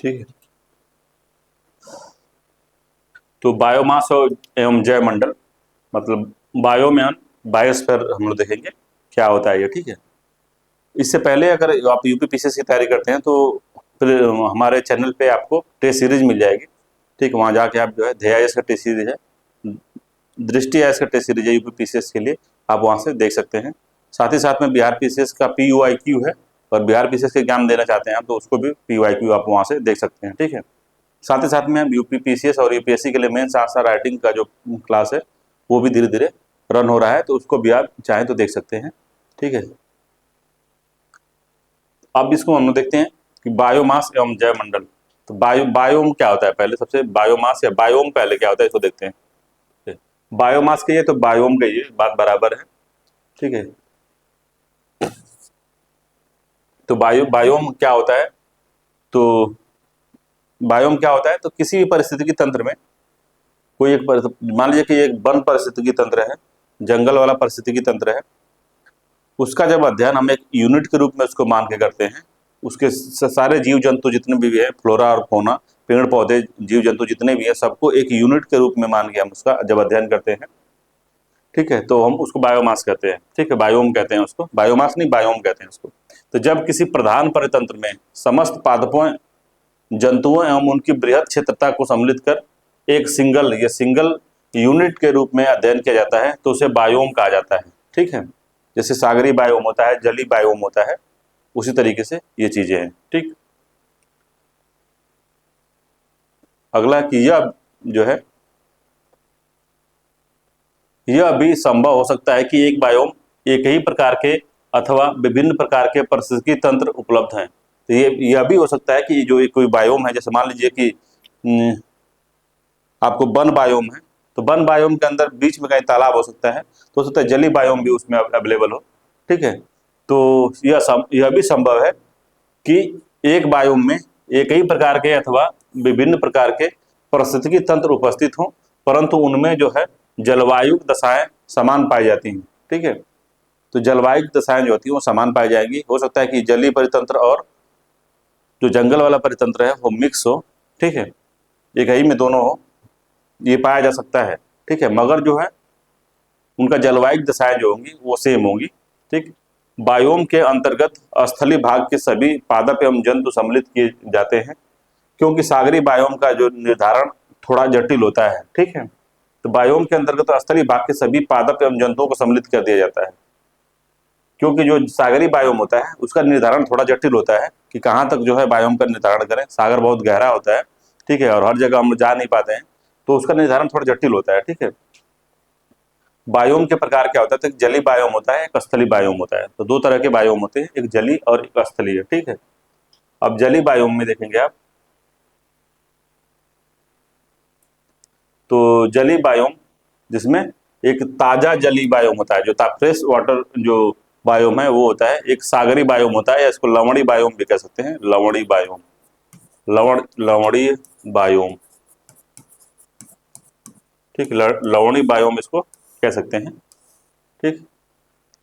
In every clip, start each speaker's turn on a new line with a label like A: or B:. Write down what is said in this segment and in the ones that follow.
A: ठीक है। तो बायोमास और एवं जैव मंडल मतलब बायोम्यान, बायोस्फीयर हम लोग देखेंगे क्या होता है ये। ठीक है। इससे पहले अगर आप यूपीपीसीएस की तैयारी करते हैं तो फिर हमारे चैनल पे आपको टेस्ट सीरीज मिल जाएगी। ठीक है। वहाँ जाके आप जो है ध्यआईएएस का टेस्ट सीरीज है, दृष्टि आईएएस का टेस्ट सीरीज है यूपीपीसीएस के लिए, आप वहाँ से देख सकते हैं। साथ ही साथ में बिहार पीसीएस का पीयूआईक्यू है, और बिहार पीसीएस के एग्जाम देना चाहते हैं आप तो उसको भी पीयूआईक्यू आप वहाँ से देख सकते हैं। ठीक है। साथ ही साथ में हम यूपीपीसीएस और यूपीएससी के लिए मेंस आंसर राइटिंग का जो क्लास है वो भी धीरे धीरे रन हो रहा है, तो उसको भी आप चाहें तो देख सकते हैं। ठीक है। अब इसको हम लोग देखते हैं कि बायोमास एवं जैव मंडल। तो बायोम क्या होता है, पहले सबसे बायोमास या बायोम पहले क्या होता है इसको देखते हैं। बायोमास कहिए तो बायोम कहिए, बात बराबर है। ठीक है। तो बायोम क्या होता है, तो बायोम क्या होता है, तो किसी भी परिस्थितिकी तंत्र में कोई एक मान लीजिए कि एक वन परिस्थितिकी तंत्र है, जंगल वाला परिस्थितिकी तंत्र है, उसका जब अध्ययन हम एक यूनिट के रूप में उसको मान के करते हैं, उसके सारे जीव जंतु जितने भी हैं, फ्लोरा और फौना, पेड़ पौधे जीव जंतु जितने भी हैं, सबको एक यूनिट के रूप में मान के हम उसका जब अध्ययन करते हैं, ठीक है, तो हम उसको बायोमास कहते हैं। ठीक है। बायोम कहते हैं उसको, बायोमास नहीं बायोम कहते हैं उसको। तो जब किसी प्रधान परितंत्र में समस्त पादपों, जंतुओं एवं उनकी बृहद क्षेत्रता को सम्मिलित कर एक सिंगल यूनिट के रूप में अध्ययन किया जाता है तो उसे बायोम कहा जाता है। ठीक है। जैसे सागरी बायोम होता है, जली बायोम होता है, उसी तरीके से ये चीजें हैं। ठीक। अगला कि यह जो है, यह भी संभव हो सकता है कि एक बायोम एक ही प्रकार के अथवा विभिन्न प्रकार के पारिस्थितिकी तंत्र उपलब्ध हैं। तो ये यह भी हो सकता है कि जो कोई बायोम है, जैसे मान लीजिए कि आपको वन बायोम है, तो वन बायोम के अंदर बीच में कहीं तालाब हो सकता है, तो हो सकता है जली बायोम भी उसमें अवेलेबल हो। ठीक है। तो यह भी संभव है कि एक बायोम में एक ही प्रकार के अथवा विभिन्न प्रकार के पारिस्थितिकी तंत्र उपस्थित हों, परंतु उनमें जो है जलवायु दशाएं समान पाई जाती हैं। ठीक है। तो जलवायु दशाएं जो होती हैं वो समान पाई जाएंगी। हो सकता है कि जलीय परितंत्र और जो जंगल वाला परितंत्र है वो मिक्स हो। ठीक है। एक ही में दोनों हो, ये पाया जा सकता है। ठीक है। मगर जो है उनका जलवायु दशाएं जो होंगी वो सेम होंगी। ठीक। बायोम के अंतर्गत स्थलीय भाग के सभी पादप एवं जंतु सम्मिलित किए जाते हैं, क्योंकि सागरी बायोम का जो निर्धारण थोड़ा जटिल होता है। ठीक है। तो बायोम के अंतर्गत स्थलीय भाग के सभी पादप एवं जंतुओं को सम्मिलित कर दिया जाता है, क्योंकि जो सागरी बायोम होता है उसका निर्धारण थोड़ा जटिल होता है कि कहाँ तक जो है बायोम का निर्धारण करें। सागर बहुत गहरा होता है। ठीक है। और हर जगह हम जा नहीं पाते हैं, तो उसका निर्धारण थोड़ा जटिल होता है। ठीक है। बायोम के प्रकार क्या होता है, तो एक जली बायोम होता है, एक स्थलीय बायोम होता है। तो दो तरह के बायोम होते हैं, एक जली और एक स्थलीय। ठीक है। अब जली बायोम में देखेंगे आप, तो जली बायोम जिसमें एक ताजा जली बायोम होता है, जो फ्रेश वाटर जो बायोम है वो होता है, एक सागरी बायोम होता है, या इसको लवणी बायोम भी कह सकते हैं, लवणी बायोम, लवणी बायोम। ठीक। लवणी बायोम इसको कह सकते हैं। ठीक।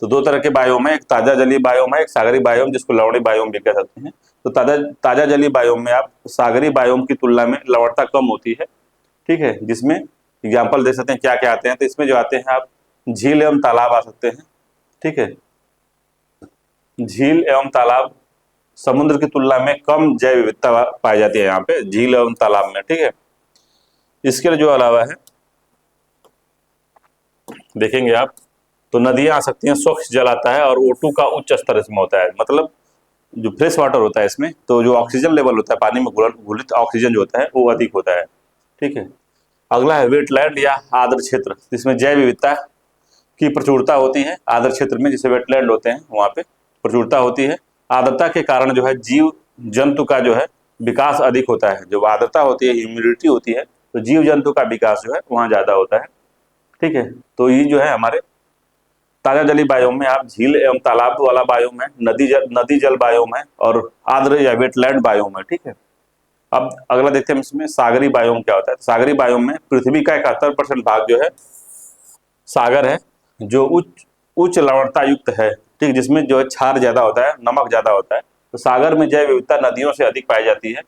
A: तो दो तरह के बायोम है, एक ताजा जलीय बायोम है, एक सागरी बायोम, जिसको लवणी बायोम भी कह सकते हैं। तो ताजा जलीय बायोम में आप सागरी बायोम की तुलना में लवणता कम होती है। ठीक है। जिसमें एग्जाम्पल दे सकते हैं क्या क्या आते हैं, तो इसमें जो आते हैं आप झील एवं तालाब आ सकते हैं। ठीक है। झील एवं तालाब समुद्र की तुलना में कम जैव विविधता पाई जाती है यहाँ पे झील एवं तालाब में। ठीक है। इसके जो अलावा है देखेंगे आप, तो नदियां आ सकती हैं, स्वच्छ जल आता है और O2 का उच्च स्तर इसमें होता है, मतलब जो फ्रेश वाटर होता है इसमें, तो जो ऑक्सीजन लेवल होता है पानी में घुलित ऑक्सीजन जो होता है वो अधिक होता है। ठीक है। अगला है वेटलैंड या आर्द्र क्षेत्र, जिसमें जैव विविधता की प्रचुरता होती है। आर्द्र क्षेत्र में जिसे वेटलैंड होते हैं वहाँ पे प्रचुरता होती है। आर्द्रता के कारण जो है जीव जंतु का जो है विकास अधिक होता है। जो आर्द्रता होती है, ह्यूमिडिटी होती है, तो जीव जंतु का विकास जो है वहाँ ज्यादा होता है। ठीक है। तो ये जो है हमारे ताजा जलीय बायोम में आप झील एवं तालाब वाला बायोम है, नदी जल बायोम है, और आर्द्र या वेटलैंड बायोम है। ठीक है। अब अगला देखते हैं इसमें सागरी बायोम क्या होता है। सागरी बायोम में पृथ्वी का 71% भाग जो है सागर है, जो उच्च लवणता युक्त है। ठीक। जिसमें जो है क्षार ज्यादा होता है, नमक ज्यादा होता है। तो सागर में जैव विविधता नदियों से अधिक पाई जाती है।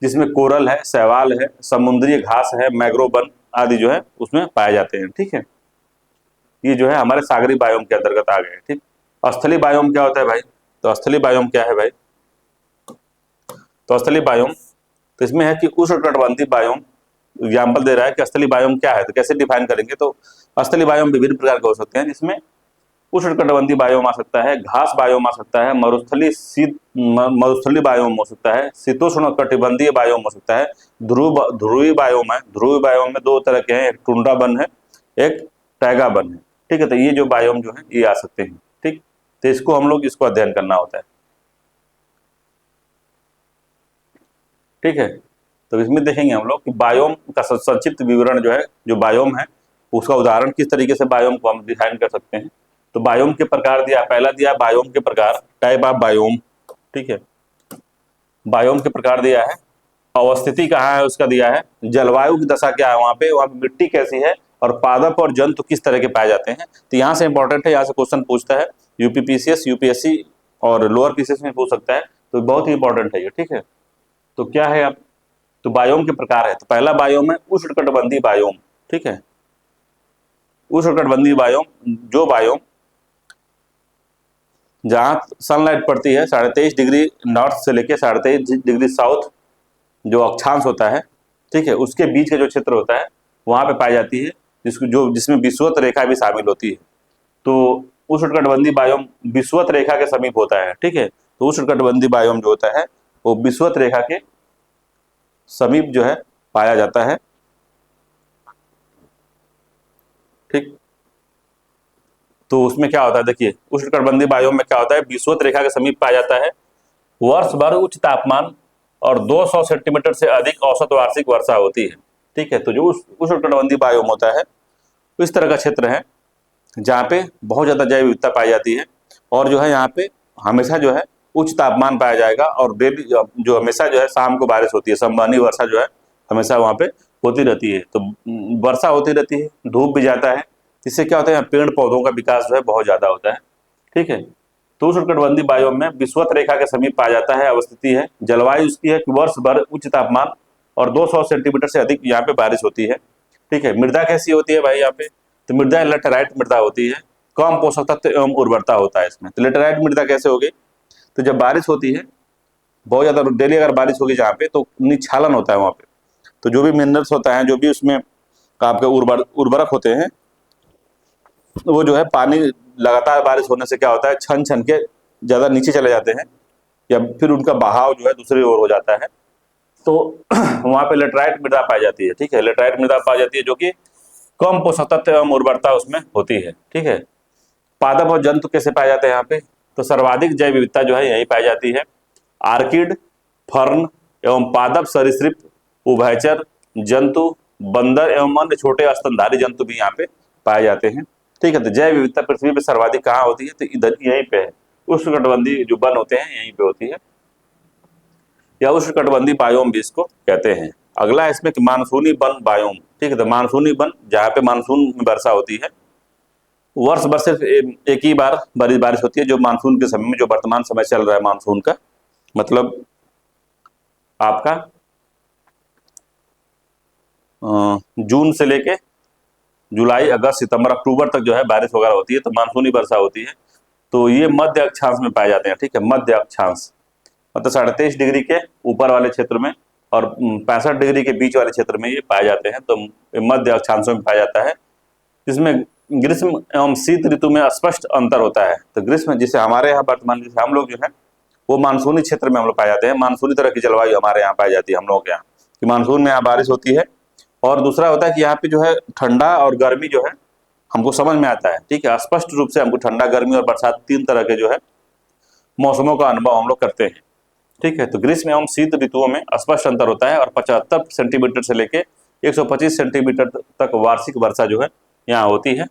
A: जिसमें कोरल है, शैवाल है, समुद्री घास है, मैंग्रोव वन आदि जो है उसमें पाए जाते हैं। ठीक है, ये जो है हमारे सागरी बायोम के अंतर्गत आ गए। ठीक, स्थलीय बायोम क्या होता है भाई? तो स्थलीय बायोम क्या है भाई? तो स्थलीय बायोम, तो इसमें है कि उष्णकटिबंधीय बायोम एग्जाम्पल दे रहा है कि स्थलीय बायोम क्या है, तो कैसे डिफाइन करेंगे? तो स्थलीय बायोम विभिन्न प्रकार के हो सकते हैं, जिसमें उष्णकटिबंधीय बायोम आ सकता है, घास बायोम आ सकता है, मरुस्थलीय बायोम हो सकता है, शीतोष्ण कटिबंधीय बायोम हो सकता है, ध्रुवीय बायोम है। ध्रुवीय बायोम में दो तरह के हैं, एक टुंड्रा वन है, एक टैगा वन है। ठीक है, तो ये जो बायोम जो है ये आ सकते हैं। ठीक, तो इसको हम लोग इसको अध्ययन करना होता है। ठीक है, तो इसमें देखेंगे हम लोग कि बायोम का संक्षिप्त विवरण जो है, जो बायोम है उसका उदाहरण किस तरीके से बायोम को हम डिफाइन कर सकते हैं। तो बायोम के प्रकार दिया, पहला दिया बायोम के प्रकार, टाइप ऑफ बायोम। ठीक है, बायोम के प्रकार दिया है, अवस्थिति कहाँ है उसका दिया है, जलवायु की दशा क्या है वहाँ पे मिट्टी कैसी है, और पादप और जंतु किस तरह के पाए जाते हैं। तो यहाँ से इंपॉर्टेंट है, यहाँ से क्वेश्चन पूछता है यूपीपीसीएस, यूपीएससी और लोअर पीसीएस में पूछ सकता है, तो बहुत ही इंपॉर्टेंट है ये। ठीक है, तो क्या है अब, तो बायोम के प्रकार है, तो पहला बायोम है उष्णकटिबंधीय बायोम। ठीक है, उष्णकटिबंधीय बायोम, जो बायोम जहां सनलाइट पड़ती है 23.5 डिग्री नॉर्थ से लेके 23.5 डिग्री साउथ जो अक्षांश होता है, ठीक है, उसके बीच का जो क्षेत्र होता है वहां पे पाई जाती है, जिसमें विषुवत रेखा भी शामिल होती है। तो उष्णकटिबंधीय बायोम विषुवत रेखा के समीप होता है। ठीक है, तो उष्णकटिबंधीय बायोम जो होता है वो विषुवत रेखा के समीप जो है पाया जाता है। ठीक, तो उसमें क्या होता है, देखिए उष्णकटिबंधीय बायोम में क्या होता है, विषुवत रेखा के समीप पाया जाता है, वर्ष भर उच्च तापमान और 200 सेंटीमीटर से अधिक औसत वार्षिक वर्षा होती है। ठीक है, तो जो उष्णकटिबंधीय बायोम होता है इस तरह का क्षेत्र है जहाँ पे बहुत ज्यादा जैव विविधता पाई जाती है, और जो है यहाँ पे हमेशा जो है उच्च तापमान पाया जाएगा, और डेली जो हमेशा जो है शाम को बारिश होती है, संवहनीय वर्षा जो है हमेशा वहाँ पे होती रहती है। तो वर्षा होती रहती है, धूप भी जाता है, इससे क्या होता है पेड़ पौधों का विकास जो है बहुत ज्यादा होता है। ठीक है, तो उष्णकटिबंधीय बायोम में विषुवत रेखा के समीप पाया जाता है, अवस्थिति है, जलवायु इसकी है कि वर्ष भर उच्च तापमान और 200 सेंटीमीटर से अधिक यहाँ पे बारिश होती है। ठीक है, मृदा कैसी होती है भाई यहाँ पे, तो मृदा लेटराइट मृदा होती है, कम पोषक तत्व एवं उर्वरता होता है इसमें। तो लेटराइट मृदा कैसे होगी, तो जब बारिश होती है बहुत ज्यादा डेली अगर बारिश होगी जहाँ पे, तो निक्षालन होता है वहाँ पे, तो जो भी मिनरल्स होता है, जो भी उसमें आपके उर्वरक होते हैं, वो जो है पानी लगातार बारिश होने से क्या होता है छन छन के ज्यादा नीचे चले जाते हैं, या फिर उनका बहाव जो है दूसरी ओर हो जाता है। तो वहां पे लेटराइट मृदा पाई जाती है। ठीक है, लेटराइट मृदा पाई जाती है जो कि कम पोषक तत्व एवं उर्वरता उसमें होती है। ठीक है, पादप और जंतु कैसे पाए जाते हैं यहाँ पे, तो सर्वाधिक जैव विविधता जो है यही पाई जाती है। आर्किड, फर्न एवं पादप सरीसृप, उभयचर जंतु, बंदर एवं अन्य छोटे स्तनधारी जंतु भी यहाँ पे पाए जाते हैं। ठीक है, तो जैव विविधता पृथ्वी पे सर्वाधिक कहाँ होती है, तो इधर यहीं पे है, उष्णकटिबंधीय जो वन होते हैं यहीं पे होती है, या उष्णकटिबंधीय बायोम भी इसको कहते हैं। अगला है इसमें कि मानसूनी वन बायोम। ठीक है, तो मानसूनी वन जहाँ पे मानसून में वर्षा होती है, वर्ष भर सिर्फ एक ही बार बारिश होती है, जो मानसून के समय में, जो वर्तमान समय चल रहा है मानसून का, मतलब आपका जून से लेके जुलाई, अगस्त, सितंबर, अक्टूबर तक जो है बारिश वगैरह होती है, तो मानसूनी वर्षा होती है। तो ये मध्य अक्षांश में पाए जाते हैं। ठीक है, मध्य अक्षांश मतलब 23.5 डिग्री के ऊपर वाले क्षेत्र में और 65 डिग्री के बीच वाले क्षेत्र में ये पाए जाते हैं, तो मध्य अक्षांशों में पाया जाता है, जिसमें ग्रीष्म एवं शीत ऋतु में स्पष्ट अंतर होता है। तो ग्रीष्म जिसे हमारे यहाँ वर्तमान जैसे हम लोग जो है वो मानसूनी क्षेत्र में हम लोग पाए जाते हैं, मानसूनी तरह की जलवायु हमारे यहाँ पाई जाती है हम लोग के यहाँ, कि मानसून में यहाँ बारिश होती है। और दूसरा होता है कि यहाँ पे जो है ठंडा और गर्मी जो है हमको समझ में आता है। ठीक है, स्पष्ट रूप से हमको ठंडा, गर्मी और बरसात तीन तरह के जो है मौसमों का अनुभव हम लोग करते हैं। ठीक है, तो ग्रीष्म एवं शीत ऋतुओं में स्पष्ट अंतर होता है, और 75 सेंटीमीटर से लेके 125 सेंटीमीटर तक वार्षिक वर्षा जो है यहाँ होती है।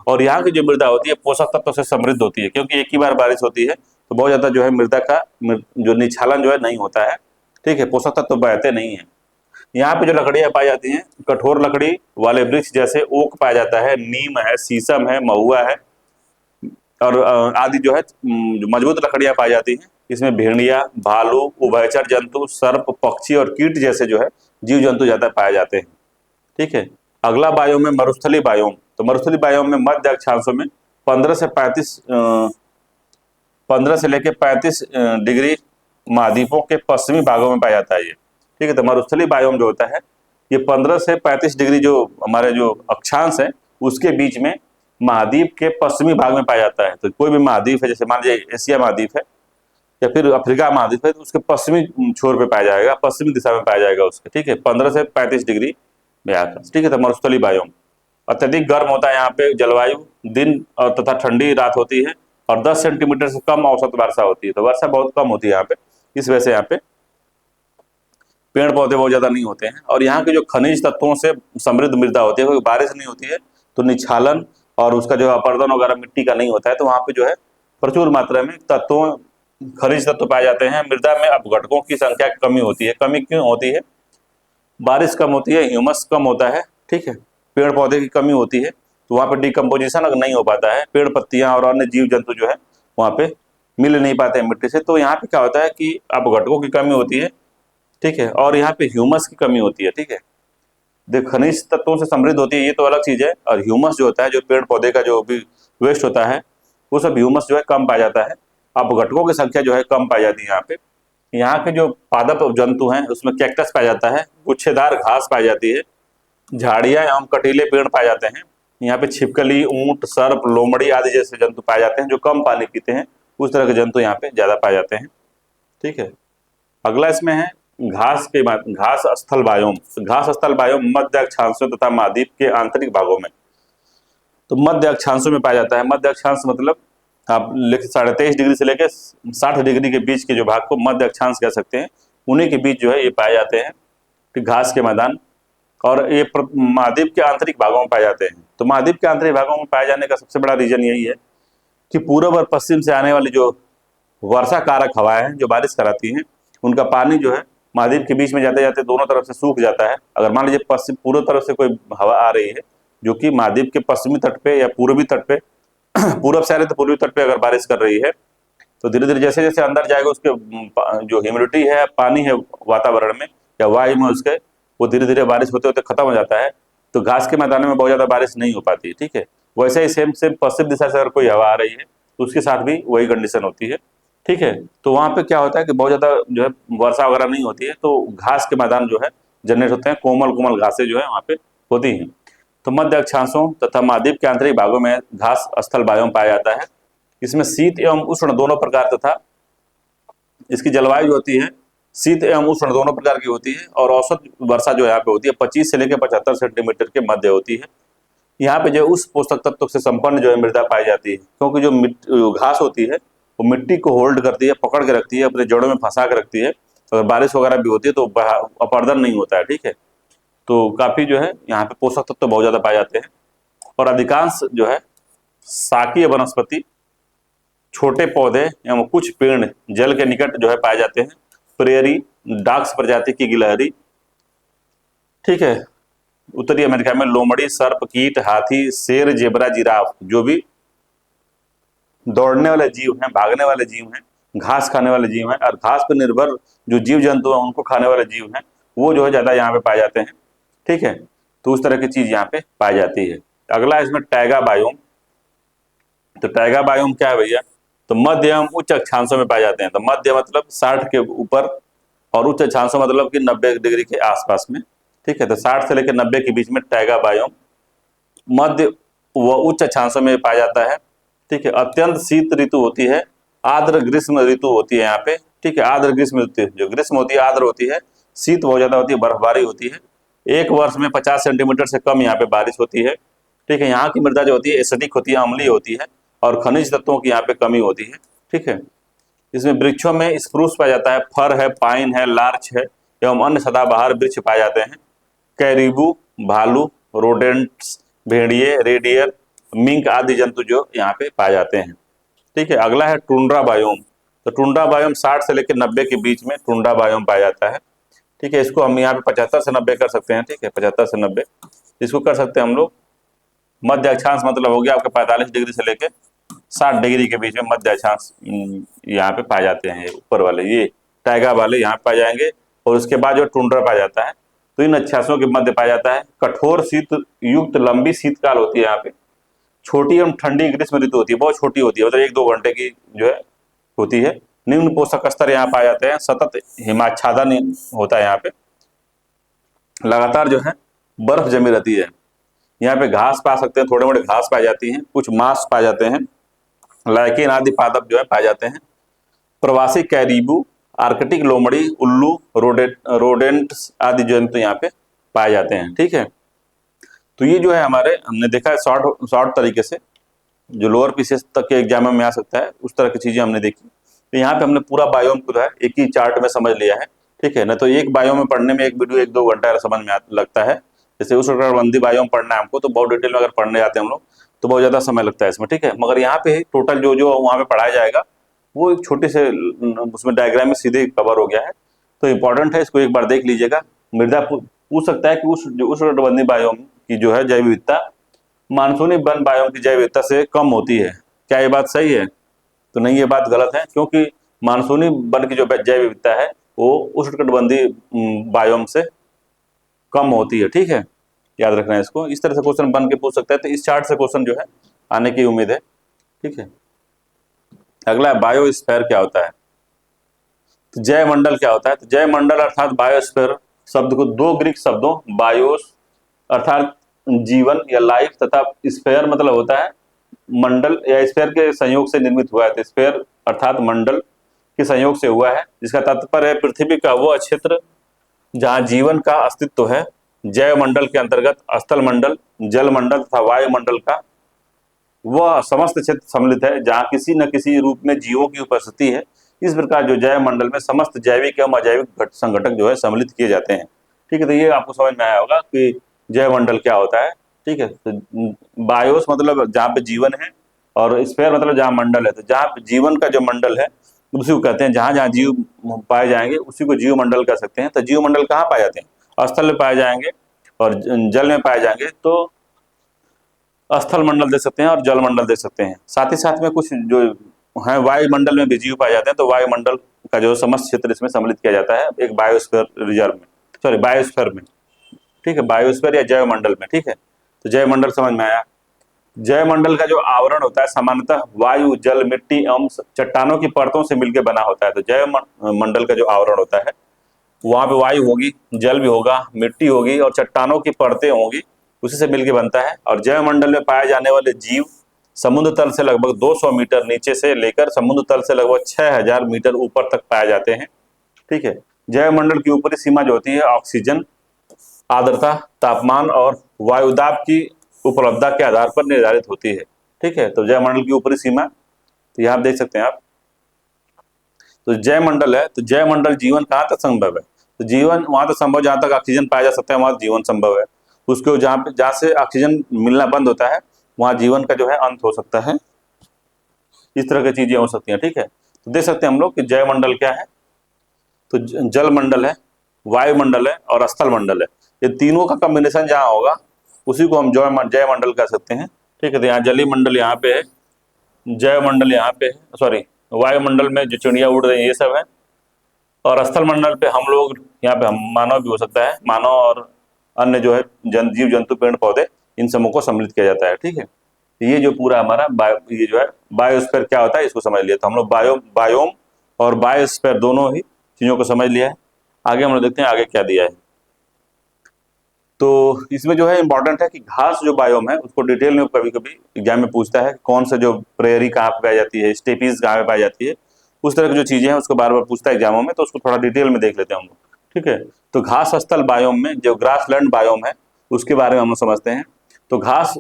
A: और यहाँ की जो मृदा होती है पोषक तत्वों से समृद्ध होती है, क्योंकि एक ही बार बारिश होती है, तो बहुत ज्यादा जो है मृदा का जो निक्षालन जो है नहीं होता है। ठीक है, पोषक तत्व बहते नहीं है। यहाँ पे जो लकड़ियां पाई जाती हैं, कठोर लकड़ी वाले वृक्ष जैसे ओक पाया जाता है, नीम है, शीशम है, महुआ है, और आदि जो है जो मजबूत लकड़ियां पाई जाती हैं। इसमें भेड़िया, भालू, उभयचर जंतु, सर्प, पक्षी और कीट जैसे जो है जीव जंतु ज्यादा पाए जाते हैं। ठीक है। अगला बायोम है मरुस्थलीय बायोम। तो मरुस्थलीय बायोम में मध्य अक्षांशों में 15 से लेकर 35 डिग्री महाद्वीपों के पश्चिमी भागों में पाया जाता है ये। ठीक है। तो मरुस्थलीय बायोम जो होता है ये 15 से 35 डिग्री जो हमारे जो अक्षांश है उसके बीच में महाद्वीप के पश्चिमी भाग में पाया जाता है। तो कोई भी महाद्वीप है, जैसे मान लीजिए एशिया महाद्वीप है या फिर अफ्रीका महाद्वीप है, तो उसके पश्चिमी छोर पे पाया जाएगा, पश्चिमी दिशा में पाया जाएगा उसके। ठीक है। 15 से 35 डिग्री में आकर। ठीक है। तो मरुस्थलीय बायोम अत्यधिक गर्म होता है यहाँ पे जलवायु, दिन और तथा ठंडी रात होती है और 10 सेंटीमीटर से कम औसत वर्षा होती है। तो वर्षा बहुत कम होती है यहाँ पे, इस वजह से यहाँ पे पेड़ पौधे बहुत ज्यादा नहीं होते हैं। और यहाँ के जो खनिज तत्वों से समृद्ध मृदा होती है, क्योंकि बारिश नहीं होती है तो निक्षालन और उसका जो अपरदन वगैरह मिट्टी का नहीं होता है, तो वहाँ पे जो है प्रचुर मात्रा में तत्वों खनिज तत्व पाए जाते हैं। मृदा में अपघटकों की संख्या की कमी होती है। कमी क्यों होती है? बारिश कम होती है, ह्यूमस कम होता है। ठीक है। पेड़ पौधे की कमी होती है, तो वहाँ पे डिकम्पोजिशन नहीं हो पाता है, पेड़ पत्तियां और अन्य जीव जंतु जो है वहाँ पे मिल नहीं पाते हैं मिट्टी से। तो यहाँ पे क्या होता है कि अपघटकों की कमी होती है। ठीक है। और यहाँ पे ह्यूमस की कमी होती है। ठीक है। देख, खनिज तत्वों से समृद्ध होती है ये तो अलग चीज है, और ह्यूमस जो होता है, जो पेड़ पौधे का जो भी वेस्ट होता है, वो सब ह्यूमस जो है कम पाया जाता है। अपघटकों की संख्या जो है कम पाई जाती है यहाँ पे। यहाँ के जो पादप जंतु हैं उसमें कैक्टस पाया जाता है, गुच्छेदार घास पाई जाती है, झाड़ियां एवं कटीले पेड़ पाए जाते हैं। यहाँ पे छिपकली, ऊंट, सर्प, लोमड़ी आदि जैसे जंतु पाए जाते हैं जो कम पानी पीते हैं। उस तरह के जंतु यहाँ पे ज्यादा पाए जाते हैं। ठीक है। अगला इसमें है घास स्थल बायोम। घास स्थल बायोम मध्य अक्षांशों तथा महाद्वीप के आंतरिक भागों में, तो मध्य अक्षांशों में पाया जाता है। मध्य अक्षांश मतलब आप 23.5 डिग्री से लेकर 60 डिग्री के बीच के जो भाग को मध्य अक्षांश कह सकते हैं, उन्हीं के बीच जो है ये पाए जाते हैं। फिर घास के मैदान, और ये महाद्वीप के आंतरिक भागों में पाए जाते हैं। तो महाद्वीप के आंतरिक भागों में पाए जाने का सबसे बड़ा रीजन यही है कि पूर्व और पश्चिम से आने वाली जो वर्षा कारक हवाएं हैं जो बारिश कराती हैं, उनका पानी जो है महाद्वीप के बीच में जाते जाते दोनों तरफ से सूख जाता है। अगर मान लीजिए पश्चिम पूर्व तरफ से कोई हवा आ रही है जो कि महाद्वीप के पश्चिमी तट पे या पूर्वी तट पे पूर्व से आ रही है, तो पूर्वी तट पे अगर बारिश कर रही है, तो धीरे धीरे जैसे जैसे अंदर जाएगा उसके जो ह्यूमिडिटी है, पानी है वातावरण में या वायु में उसके, वो धीरे धीरे बारिश होते होते खत्म हो जाता है। तो घास के मैदानों में बहुत ज्यादा बारिश नहीं हो पाती है। ठीक है। वैसे ही सेम सेम पश्चिम दिशा से अगर कोई हवा आ रही है तो उसके साथ भी वही कंडीशन होती है। ठीक है। तो वहां पे क्या होता है कि बहुत ज्यादा जो है वर्षा वगैरह नहीं होती है, तो घास के मैदान जो है जनरेट होते हैं, कोमल कोमल घासें जो है वहां पे होती हैं। तो मध्य अक्षांशों तथा महाद्वीप के आंतरिक भागों में घास स्थल बायोम पाया जाता है। इसमें शीत एवं उष्ण दोनों प्रकार तथा इसकी जलवायु जो होती है शीत एवं उष्ण दोनों प्रकार की होती है, और औसत वर्षा जो यहाँ पे होती है 25 से लेकर 75 सेंटीमीटर के मध्य होती है। यहाँ पे जो उस पोषक तत्व से संपन्न जो है मृदा पाई जाती है, क्योंकि जो घास होती है वो मिट्टी को होल्ड करती है, पकड़ के रखती है, अपने जड़ों में फंसा के रखती है। अगर बारिश वगैरह भी होती है तो अपर्दन नहीं होता है। ठीक है। तो काफी जो है यहाँ पे पोषक तत्व बहुत ज्यादा पाए जाते हैं। और अधिकांश जो है शाकीय वनस्पति, छोटे पौधे एवं कुछ पेड़ जल के निकट जो है पाए जाते हैं। प्रेरी डाक्स प्रजाति की गिलहरी, ठीक है, उत्तरी अमेरिका में लोमड़ी, सर्प, कीट, हाथी, शेर, जेबरा, जिराफ, जो भी दौड़ने वाले जीव हैं, भागने वाले जीव हैं, घास खाने वाले जीव हैं, और घास पर निर्भर जो जीव जंतु हैं उनको खाने वाले जीव हैं, वो जो है ज्यादा यहाँ पे पाए जाते हैं। ठीक है। तो उस तरह की चीज यहाँ पे पाई जाती है। अगला इसमें टैगा बायोम। तो टैगा बायोम क्या है भैया? तो मध्य एवं उच्च अक्षांशों में पाए जाते हैं। तो मध्य मतलब 60 के ऊपर, और उच्च अक्षांशों मतलब कि 90 डिग्री के आसपास में। ठीक है। तो 60 से लेकर 90 के बीच में टैगा बायोम मध्य व उच्च अक्षांशों में पाया जाता है। ठीक है। अत्यंत शीत ऋतु होती है, आर्द्र ग्रीष्म ऋतु होती है यहाँ पे। ठीक है। आर्द्र ग्रीष्म ऋतु, जो ग्रीष्म होती है आर्द्र होती है, शीत बहुत ज्यादा होती है, बर्फबारी होती है। एक वर्ष में 50 सेंटीमीटर से कम यहाँ पे बारिश होती है। ठीक है। यहाँ की मृदा जो होती है एसिडिक होती है, अम्लीय होती है, और खनिज तत्वों की यहाँ पे कमी होती है। ठीक है। इसमें वृक्षों में स्प्रूस पाया जाता है, फर है, पाइन है, लार्च है, एवं अन्य सदाबहार वृक्ष पाए जाते हैं। कैरिबू, भालू, रोडेंट्स, भेड़िए, रेडियर, मिंक आदि जंतु जो यहाँ पे पाए जाते हैं। ठीक है। अगला है टुंड्रा बायोम। तो टुंड्रा बायोम 60 से लेकर 90 के बीच में टुंड्रा बायोम पाया जाता है। ठीक है। इसको हम यहाँ पे 75 से 90 कर सकते हैं। ठीक है। 75 से 90 इसको कर सकते हैं हम लोग। मध्य अक्षांश मतलब हो गया आपका 45 डिग्री से लेकर 60 डिग्री के बीच में मध्य अक्षांश यहाँ पे पाए जाते हैं। ऊपर वाले ये टाइगा वाले यहाँ पाए जाएंगे, और उसके बाद जो टुंड्रा पाया जाता है। तो इन अक्षांशों के मध्य पाया जाता है। कठोर शीत युक्त लंबी शीतकाल होती है यहाँ पे। छोटी एवं ठंडी ग्रीष्म ऋतु होती है, बहुत छोटी होती है, मतलब 1-2 घंटे की जो है होती है। निम्न पोषक स्तर यहाँ पाए जाते हैं। सतत हिमाच्छादन होता है यहाँ पे। लगातार जो है बर्फ जमी रहती है। यहाँ पे घास पा सकते हैं, थोड़े मोटे घास पाई जाती हैं, कुछ मांस पाए जाते हैं, लाइकेन आदि पादप जो है पाए जाते हैं। प्रवासी कैरिबू, आर्कटिक लोमड़ी, उल्लू, रोडेंट्स आदि जंतु यहाँ पे पाए जाते हैं। ठीक है, तो ये जो है हमारे हमने देखा है शॉर्ट तरीके से, जो लोअर पीसीएस तक के एग्जाम में आ सकता है, उस तरह की चीजें हमने देखी। तो यहाँ पे हमने पूरा बायोम को जो है एक ही चार्ट में समझ लिया है। ठीक है ना, तो एक बायोम में पढ़ने में एक वीडियो 1-2 घंटा समझ में लगता है। जैसे उष्णकटिबंधीय बायोम पढ़ना है हमको, तो बहुत डिटेल में अगर पढ़ने जाते हैं हम लोग तो बहुत ज्यादा समय लगता है इसमें। ठीक है, मगर यहाँ पे टोटल जो जो वहाँ पे पढ़ाया जाएगा वो एक छोटे से उसमें डायग्राम में सीधे कवर हो गया है। तो इम्पोर्टेंट है, इसको एक बार देख लीजिएगा। मृदा पूछ सकता है कि उष्णकटिबंधीय बायोम की जो है जैव विविधता मानसूनी वन बायोम की जैव विविधता से कम होती है। क्या ये बात सही है? तो नहीं, ये बात गलत है, क्योंकि मानसूनी वन की जो जैव विविधता है वो उष्णकटिबंधीय बायोम से कम होती है। ठीक है, याद रखना है इसको। इस तरह से क्वेश्चन बन के पूछ सकता है, तो इस चार्ट से क्वेश्चन जो है आने की उम्मीद है। ठीक है, अगला बायोस्फीयर क्या होता है? तो जैवमंडल क्या होता है? तो जैवमंडल अर्थात बायोस्फीयर शब्द को 2 ग्रीक शब्दों बायोस अर्थात जीवन या लाइफ तथा स्फीयर मतलब होता है मंडल या स्फीयर के संयोग से निर्मित हुआ है। तो स्फीयर अर्थात मंडल के संयोग से हुआ है, जिसका तात्पर्य है पृथ्वी का वह क्षेत्र जहां जीवन का अस्तित्व है। जैवमंडल के अंतर्गत स्थल मंडल, जल मंडल तथा वायुमंडल का वह समस्त क्षेत्र सम्मिलित है जहां किसी न किसी रूप में जीवों की उपस्थिति है। इस प्रकार जो जैवमंडल में समस्त जैविक एवं अजैविक संघटक जो है सम्मिलित किए जाते हैं। ठीक है, तो ये आपको समझ में आया होगा कि जैवमंडल क्या होता है। ठीक है, तो बायोस मतलब जहाँ पे जीवन है, और स्फीयर मतलब जहाँ मंडल है। तो जहाँ पे जीवन का जो मंडल है उसी को कहते हैं, जहाँ जहाँ जीव पाए जाएंगे उसी को जीव मंडल कह सकते हैं। तो जीव मंडल कहाँ पाए जाते हैं? स्थल में पाए जाएंगे और जल में पाए जाएंगे तो स्थल मंडल देख सकते हैं और जल मंडल देख सकते हैं। साथ ही साथ में कुछ जो है वायुमंडल में भी जीव पाए जाते हैं। तो वायुमंडल का जो समस्त क्षेत्र इसमें सम्मिलित किया जाता है एक बायोस्फीयर रिजर्व में, सॉरी बायोस्फीयर में। ठीक है, बायोस्फीयर या जैवमंडल में। ठीक है, तो जैवमंडल समझ में आया। जैवमंडल का जो आवरण होता है सामान्यतः वायु, जल, मिट्टी एवं चट्टानों की परतों से मिलकर बना होता है। तो जैवमंडल का जो आवरण होता है वहां पे वायु होगी, जल भी होगा, मिट्टी होगी और चट्टानों की परतें होंगी, उसी से मिलकर बनता है। और जैवमंडल में पाए जाने वाले जीव समुद्र तल से लगभग 200 मीटर नीचे से लेकर समुद्र तल से लगभग 6000 मीटर ऊपर तक पाए जाते हैं। ठीक है, जैवमंडल की ऊपरी सीमा जो होती है ऑक्सीजन, आर्द्रता, तापमान और वायुदाब की उपलब्धता के आधार पर निर्धारित होती है। ठीक है, तो जैवमंडल की ऊपरी सीमा तो यहाँ देख सकते हैं आप। तो जैवमंडल है, तो जैवमंडल जीवन कहाँ तक संभव है? तो जीवन वहां तक संभव जहां तक ऑक्सीजन पाया जा सकता है, वहां जीवन संभव है। उसको जहाँ से ऑक्सीजन मिलना बंद होता है वहां जीवन का जो है अंत हो सकता है। इस तरह की चीजें हो सकती हैं। ठीक है, तो देख सकते हैं हम लोग कि जैवमंडल क्या है। तो जल मंडल है, वायुमंडल है और स्थल मंडल है। ये तीनों का कॉम्बिनेशन जहाँ होगा उसी को हम जैवमंडल कह सकते हैं। ठीक है, तो यहाँ जलीय मंडल यहाँ पे है, जैवमंडल यहाँ पे है, सॉरी वायुमंडल में जो चिड़िया उड़ रही है ये सब है, और स्थल मंडल पे हम लोग यहाँ पे हम मानव भी हो सकता है, मानव और अन्य जो है जीव जंतु पेड़ पौधे, इन समूह को सम्मिलित किया जाता है। ठीक है, ये जो पूरा हमारा ये जो है बायोस्फीयर क्या होता है इसको समझ लिया। तो हम लोग बायोम और बायोस्फीयर दोनों ही चीजों को समझ लिया है। आगे हम लोग देखते हैं आगे क्या दिया है। तो इसमें जो है इंपॉर्टेंट है कि घास जो बायोम है उसको डिटेल में कभी कभी एग्जाम में पूछता है, कौन सा जो प्रेयरी कहाँ पे पाई जाती है, स्टेपीज कहाँ पे पाई जाती है, उस तरह की जो चीजें हैं उसको बार बार पूछता है एग्जामों में। तो उसको थोड़ा डिटेल में देख लेते हैं हम लोग। ठीक है, तो घास स्थल बायोम में जो ग्रासलैंड बायोम है उसके बारे में हम लोग समझते हैं। तो घास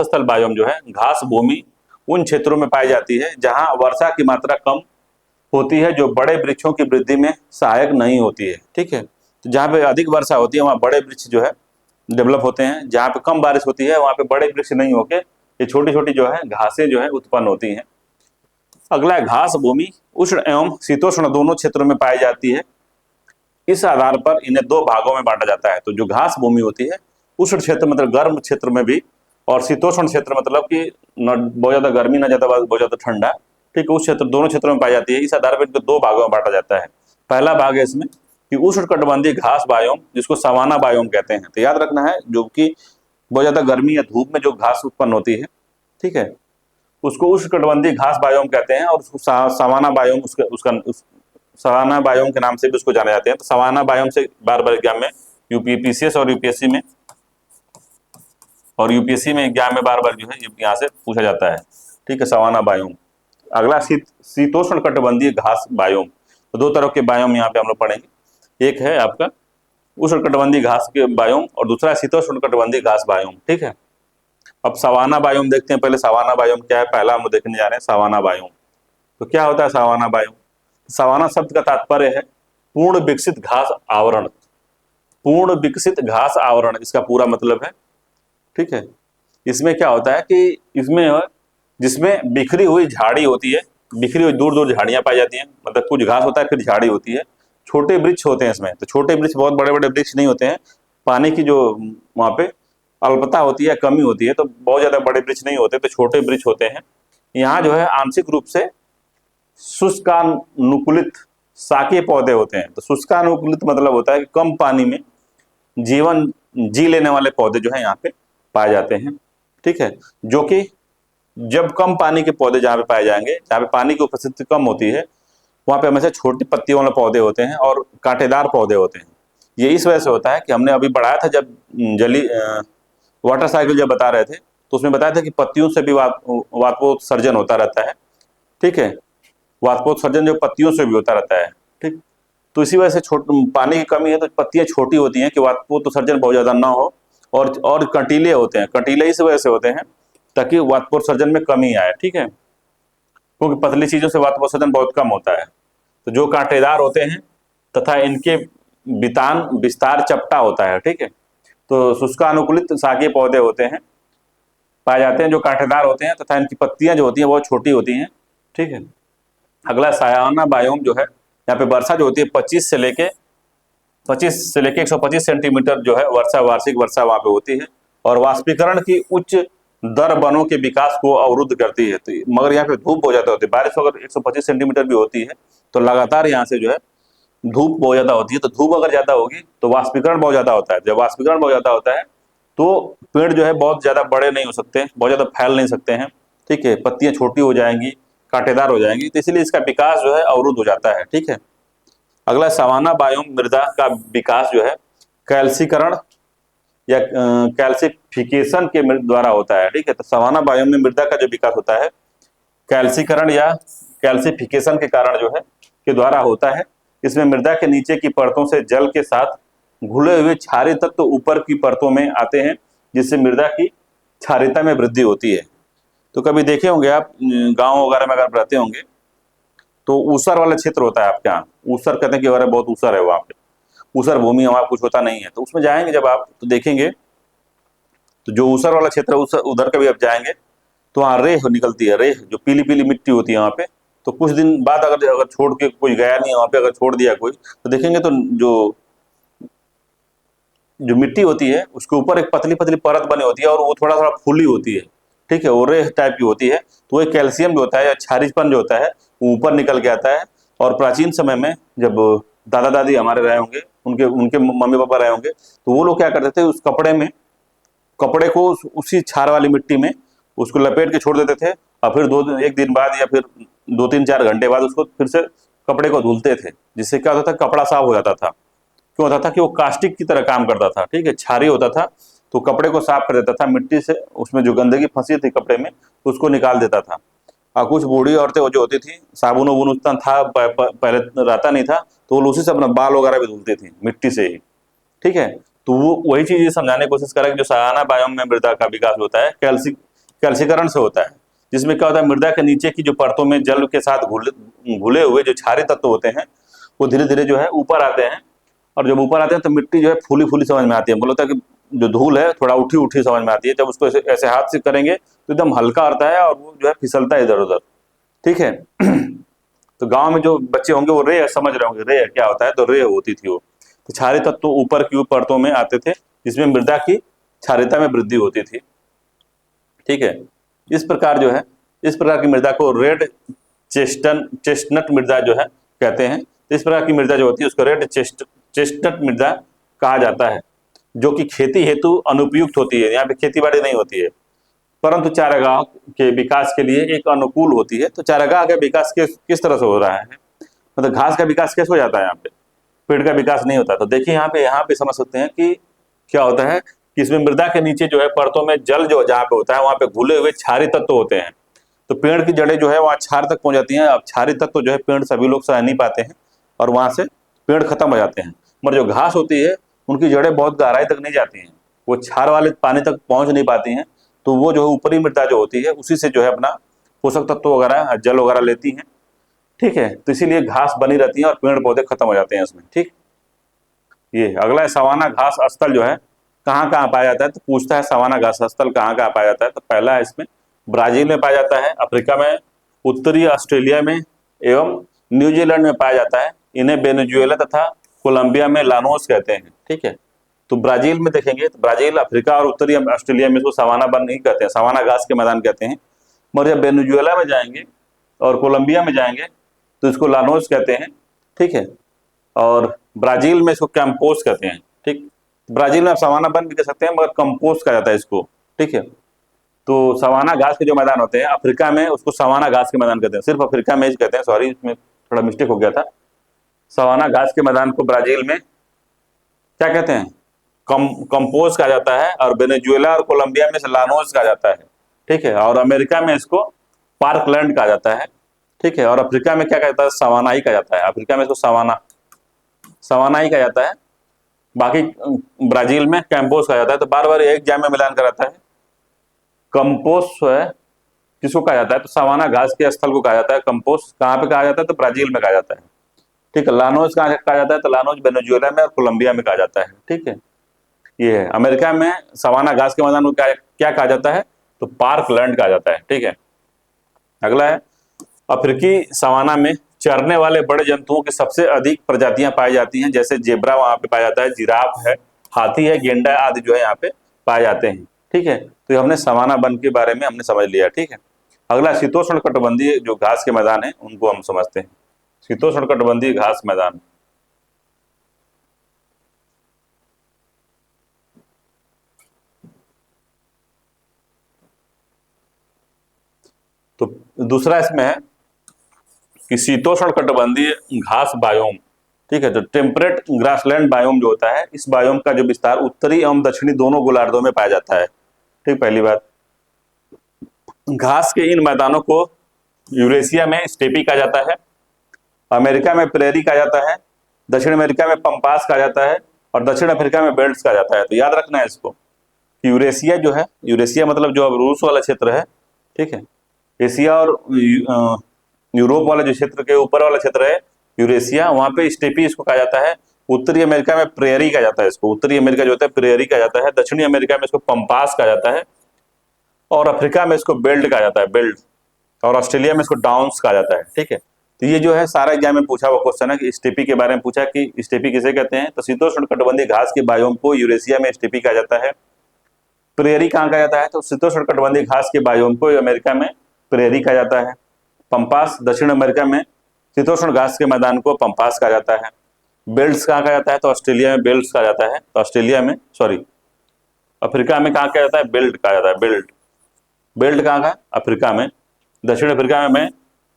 A: स्थल बायोम जो है, घास भूमि उन क्षेत्रों में पाई जाती है जहाँ वर्षा की मात्रा कम होती है, जो बड़े वृक्षों की वृद्धि में सहायक नहीं होती है। ठीक है, तो जहाँ पे अधिक वर्षा होती है वहाँ बड़े वृक्ष जो है डेवलप होते हैं, जहाँ पे कम बारिश होती है वहाँ पे बड़े वृक्ष नहीं होके ये छोटी छोटी जो है घासें जो है उत्पन्न होती हैं। अगला है घास भूमि उष्ण एवं शीतोष्ण दोनों क्षेत्रों में पाई जाती है। इस आधार पर इन्हें 2 भागों में बांटा जाता है। तो जो घास भूमि होती है उष्ण क्षेत्र मतलब गर्म क्षेत्र में भी और शीतोष्ण क्षेत्र मतलब कि न बहुत ज्यादा गर्मी न ज्यादा बहुत ज्यादा ठंडा, ठीक है, उस क्षेत्र दोनों क्षेत्रों में पाई जाती है। इस आधार पर इनको दो भागों में बांटा जाता है। पहला भाग है इसमें कि उष्णकटिबंधीय घास बायोम, जिसको सवाना बायोम कहते हैं। तो याद रखना है, जो कि बहुत ज्यादा गर्मी या धूप में जो घास उत्पन्न होती है, ठीक है, उसको उष्णकटिबंधीय घास बायोम कहते हैं, और उसको सवाना बायोम सवाना बायोम के नाम से भी उसको जाने जाते हैं। तो सवाना बायोम से बार बार एग्जाम में यूपीपीसीएस और यूपीएससी में एग्जाम में बार बार जो है यहाँ से पूछा जाता है, ठीक है, सवाना बायोम। अगला शीतोष्ण कटिबंधीय घास बायोम। तो दो तरह के बायोम यहाँ पे हम लोग पढ़ेंगे, एक है आपका उष्णकटिबंधीय घास के बायोम और दूसरा शीतोष्ण कटिबंधीय घास बायोम, ठीक है। अब सवाना बायोम देखते हैं। पहले सवाना बायोम क्या है, पहला हम लोग देखने जा रहे हैं सवाना बायोम। तो क्या होता है सवाना बायोम? सवाना शब्द का तात्पर्य है पूर्ण विकसित घास आवरण। पूर्ण विकसित घास आवरण इसका पूरा मतलब है, ठीक है। इसमें क्या होता है कि इसमें जिसमें बिखरी हुई झाड़ी होती है, बिखरी हुई दूर दूर झाड़ियां पाई जाती हैं, मतलब कुछ घास होता है फिर झाड़ी होती है, छोटे वृक्ष होते हैं इसमें। तो छोटे वृक्ष, बहुत बड़े बड़े वृक्ष नहीं होते हैं, पानी की जो वहां पे अल्पता होती है, कमी होती है, तो बहुत ज्यादा बड़े वृक्ष नहीं होते, तो छोटे वृक्ष होते हैं। यहाँ जो है आंशिक रूप से शुष्कानुकूलित शाकीय पौधे होते हैं। तो शुष्कानुकूलित मतलब होता है कि कम पानी में जीवन जी लेने वाले पौधे जो है यहाँ पे पाए जाते हैं, ठीक है। जो कि जब कम पानी के पौधे जहाँ पे पाए जाएंगे, जहाँ पे पानी की उपस्थिति कम होती है, वहां पे हमेशा छोटी पत्तियों वाले पौधे होते हैं और कांटेदार पौधे होते हैं। ये इस वजह से होता है कि हमने अभी पढ़ाया था जब जली वाटर साइकिल जब बता रहे थे, तो उसमें बताया था कि पत्तियों से भी वाष्पोत्सर्जन होता रहता है, ठीक है। वाष्पोत्सर्जन जो पत्तियों से भी होता रहता है, ठीक। तो इसी वजह से पानी की कमी है तो पत्तियां छोटी होती हैं कि वाष्पोत्सर्जन बहुत ज्यादा ना हो, और कंटीले होते हैं। कंटीले इस वजह से होते हैं ताकि वाष्पोत्सर्जन में कमी आए, ठीक है, क्योंकि पतली चीजों से वाष्पोत्सर्जन बहुत कम होता है। तो जो कांटेदार होते हैं तथा इनके वितान विस्तार चपटा होता है, ठीक है। तो शुष्कानुकूलित शाकीय पौधे होते हैं, पाए जाते हैं, जो कांटेदार होते हैं तथा इनकी पत्तियां जो होती हैं बहुत छोटी होती हैं, ठीक है। अगला सवाना बायोम जो है, यहाँ पे वर्षा जो होती है 25 से लेके 125 सेंटीमीटर जो है वर्षा, वार्षिक वर्षा वहां पे होती है, और वाष्पीकरण की उच्च दर वनों के विकास को अवरुद्ध करती है। तो मगर यहाँ पे धूप बहुत ज्यादा होती है। बारिश अगर 125 सेंटीमीटर भी होती है तो लगातार यहाँ से जो है धूप बहुत ज्यादा होती है। तो धूप अगर ज्यादा होगी तो वाष्पीकरण बहुत ज्यादा होता है। जब वाष्पीकरण बहुत ज्यादा होता है तो पेड़ जो है बहुत ज्यादा बड़े नहीं हो सकते, बहुत ज्यादा फैल नहीं सकते हैं, ठीक है, पत्तियां छोटी हो जाएंगी, कांटेदार हो जाएंगी, तो इसलिए इसका विकास जो है अवरुद्ध हो जाता है, ठीक है। अगला सवाना बायोम मृदा का विकास जो है कैल्सीकरण या कैल्सिफिकेशन के द्वारा होता है, ठीक है। तो सवाना बायोम में मृदा का जो विकास होता है कैल्सीकरण या कैल्सिफिकेशन के कारण जो है के द्वारा होता है। इसमें मृदा के नीचे की परतों से जल के साथ घुले हुए क्षारीय तत्व तो ऊपर की परतों में आते हैं, जिससे मृदा की क्षारीयता में वृद्धि होती है। तो कभी देखे होंगे आप गांव वगैरह में अगर रहते होंगे तो ऊसर वाला क्षेत्र होता है आपके यहाँ, ऊसर कहते हैं कि अरे बहुत ऊसर है वहां पे, ऊसर भूमि वहां कुछ होता नहीं है। तो उसमें जाएंगे जब आप तो देखेंगे, तो जो ऊसर वाला क्षेत्र है उधर कभी आप जाएंगे तो वहाँ रेह निकलती है, रेह जो पीली पीली मिट्टी होती है वहाँ पे। तो कुछ दिन बाद अगर छोड़ के कोई गया नहीं वहाँ पे, अगर छोड़ दिया कोई, तो देखेंगे तो जो जो मिट्टी होती है उसके ऊपर एक पतली पतली परत बनी होती है और वो थोड़ा थोड़ा फूली होती है, ठीक है, वो रेह टाइप की होती है। तो वो कैल्शियम जो होता है या क्षारीजपन जो होता है वो ऊपर निकल के आता है। और प्राचीन समय में जब दादा दादी हमारे रहे होंगे, उनके उनके मम्मी पापा रहे होंगे, तो वो लोग क्या करते थे, उस कपड़े को उसी क्षार वाली मिट्टी में उसको लपेट के छोड़ देते थे, और फिर एक दिन बाद या फिर 2-3-4 घंटे बाद उसको फिर से कपड़े को धुलते थे, जिससे क्या होता था, कपड़ा साफ हो जाता था। क्यों होता था कि वो कास्टिक की तरह काम करता था, ठीक है, क्षारीय होता था, तो कपड़े को साफ कर देता था, मिट्टी से उसमें जो गंदगी फंसी थी कपड़े में उसको निकाल देता था। और कुछ बूढ़ी औरतें जो होती थी, साबुन वबुन उतना था पहले रहता नहीं था, तो वो उसी से अपना बाल वगैरह भी धुलती थी मिट्टी से ही, ठीक है। तो वो वही चीज समझाने की कोशिश करें कि जो सवाना बायोम में मृदा का विकास होता है कैल्सीकरण से होता है, जिसमें क्या होता है, मृदा के नीचे की जो परतों में जल के साथ घुले हुए जो क्षारीय तत्व होते हैं वो धीरे धीरे जो है ऊपर आते हैं, और जब ऊपर आते हैं तो मिट्टी जो है फूली फूली समझ में आती है। बोलता है कि जो धूल है थोड़ा उठी उठी समझ में आती है। जब उसको ऐसे हाथ से करेंगे तो एकदम हल्का आता है और वो जो है फिसलता है इधर उधर, ठीक है। तो गांव में जो बच्चे होंगे वो रेह समझ रहे होंगे, रेह क्या होता है, तो रेह होती थी वो। तो क्षारीय तत्व ऊपर की परतों में आते थे जिसमें मृदा की क्षारीयता में वृद्धि होती थी। ठीक है। इस प्रकार जो है, इस प्रकार की मृदा को रेड चेस्टनट मृदा जो है कहते हैं। इस प्रकार की मृदा जो होती है उसको रेड चेस्टनट मृदा कहा जाता है, जो कि खेती हेतु अनुपयुक्त होती है। यहाँ पे खेती बाड़ी नहीं होती है, परंतु चारागाह के विकास के लिए एक अनुकूल होती है। तो चारागाह का विकास किस तरह से हो रहा है, मतलब घास का विकास कैसे हो जाता है, यहाँ पे पेड़ का विकास नहीं होता। तो देखिए यहाँ पे समझ सकते हैं कि क्या होता है कि इसमें मृदा के नीचे जो है परतों में जल जो जहाँ पे होता है वहाँ पे घुले हुए क्षारीय तत्व होते हैं। तो पेड़ की जड़ें जो है वहाँ क्षार तक पहुंच जाती हैं। अब क्षारीय तत्व जो है पेड़ सभी लोग सह नहीं पाते हैं और वहां से पेड़ खत्म हो जाते हैं। मगर जो घास होती है उनकी जड़ें बहुत गहराई तक नहीं जाती हैं, वो क्षार वाले पानी तक पहुंच नहीं पाती हैं। तो वो जो है ऊपरी मृदा जो होती है उसी से जो है अपना पोषक तत्व वगैरह जल वगैरह लेती हैं। ठीक है, तो इसीलिए घास बनी रहती है और पेड़ पौधे खत्म हो जाते हैं उसमें। ठीक, ये अगला है सवाना घास स्थल जो है कहाँ कहाँ पाया जाता है। तो पूछता है सवाना घास स्थल कहाँ कहाँ पाया जाता है। तो पहला है इसमें ब्राजील में पाया जाता है, अफ्रीका में, उत्तरी ऑस्ट्रेलिया में एवं न्यूजीलैंड में पाया जाता है। इन्हें वेनेजुएला तथा कोलंबिया में लानोस कहते हैं। ठीक है, तो ब्राजील में देखेंगे तो ब्राजील, अफ्रीका और उत्तरी ऑस्ट्रेलिया में इसको सवाना वन नहीं कहते हैं, सवाना घास के मैदान कहते हैं। मगर जब वेनेजुएला में जाएंगे और कोलंबिया में जाएंगे तो इसको लानोस कहते हैं। ठीक है, और ब्राजील में इसको कैंपोस कहते हैं। ठीक, ब्राजील में आप सवाना वन भी कह सकते हैं मगर कंपोस्ट कहा जाता है इसको। ठीक है, तो सवाना घास के जो मैदान होते हैं अफ्रीका में उसको सवाना घास के मैदान कहते हैं, सिर्फ अफ्रीका में ही कहते हैं। सॉरी, इसमें थोड़ा मिस्टेक हो गया था। सवाना घास के मैदान को ब्राजील में क्या कहते हैं, कंपोस्ट कहा जाता है, और वेनेजुएला और कोलंबिया में लानोस कहा जाता है। ठीक है, और अमेरिका में इसको पार्कलैंड कहा जाता है। ठीक है, और अफ्रीका में क्या कहता है, सवाना ही कहा जाता है। अफ्रीका में इसको सवाना ही कहा जाता है। बाकी ब्राजील में कैंपोस कहा जाता है। तो बार बार एक एग्जाम में मिलान कराता है। कंपोस्ट है किसको कहा जाता है, तो सवाना घास के स्थल को कहा जाता है। कंपोस्ट कहाँ पे कहा जाता है, तो ब्राजील में कहा जाता है। ठीक है, लानोज कहाँ कहा जाता है, तो लानोज वेनेजुएला में और कोलंबिया में कहा जाता है। ठीक है, ये है। अमेरिका में सवाना घास के मैदान को क्या कहा जाता है, तो पार्कलैंड कहा जाता है। ठीक है, अगला है अफ्रीकी सवाना में चरने वाले बड़े जंतुओं की सबसे अधिक प्रजातियां पाई जाती हैं। जैसे जेब्रा वहां पे पाया जाता है, जिराफ है, हाथी है, गेंडा आदि जो है यहाँ पे पाए जाते हैं। ठीक है, तो हमने सवाना वन के बारे में हमने समझ लिया। ठीक है, अगला शीतोष्ण कटिबंधीय जो घास के मैदान है उनको हम समझते हैं। शीतोष्ण कटिबंधीय घास मैदान, तो दूसरा इसमें है कि शीतोष्ण कटिबंधीय घास बायोम। ठीक है, तो टेम्परेट ग्रासलैंड बायोम जो होता है, इस बायोम का जो विस्तार उत्तरी एवं दक्षिणी दोनों गोलार्धों में पाया जाता है। ठीक, पहली बात, घास के इन मैदानों को यूरेशिया में स्टेपी कहा जाता है, अमेरिका में प्रेरी कहा जाता है, दक्षिण अमेरिका में पंपास कहा जाता है, और दक्षिण अफ्रीका में बेल्ट्स कहा जाता है। तो याद रखना है इसको, यूरेशिया जो है, यूरेशिया मतलब जो अब रूस वाला क्षेत्र है। ठीक है, एशिया और यूरोप वाला जो क्षेत्र के ऊपर वाला क्षेत्र है यूरेशिया, वहां पे स्टेपी इसको कहा जाता है। उत्तरी अमेरिका में प्रेयरी कहा जाता है इसको, उत्तरी अमेरिका जो होता है प्रेयरी कहा जाता है। दक्षिणी अमेरिका में इसको पंपास कहा जाता है, और अफ्रीका में इसको बेल्ट कहा जाता है, बेल्ट, और ऑस्ट्रेलिया में इसको डाउन्स कहा जाता है। ठीक है, तो ये जो है सारा एग्जाम में पूछा हुआ क्वेश्चन है कि स्टेपी के बारे में पूछा कि स्टेपी किसे कहते हैं। तो शीतोष्ण कटिबंधीय घास के बायोम को यूरेशिया में स्टेपी कहा जाता है। प्रेयरी कहाँ कहा जाता है, तो शीतोष्ण कटिबंधीय घास के बायोम को अमेरिका में प्रेयरी कहा जाता है। पंपास दक्षिण अमेरिका में शीतोष्ण घास के मैदान को पंपास कहा जाता है। बेल्ट्स कहाँ कहा जाता है, तो ऑस्ट्रेलिया में बेल्ट्स कहा जाता है। तो ऑस्ट्रेलिया में, सॉरी, अफ्रीका में कहाँ कहा जाता है, बेल्ट कहा जाता है। बेल्ट कहाँ का, अफ्रीका में। दक्षिण अफ्रीका में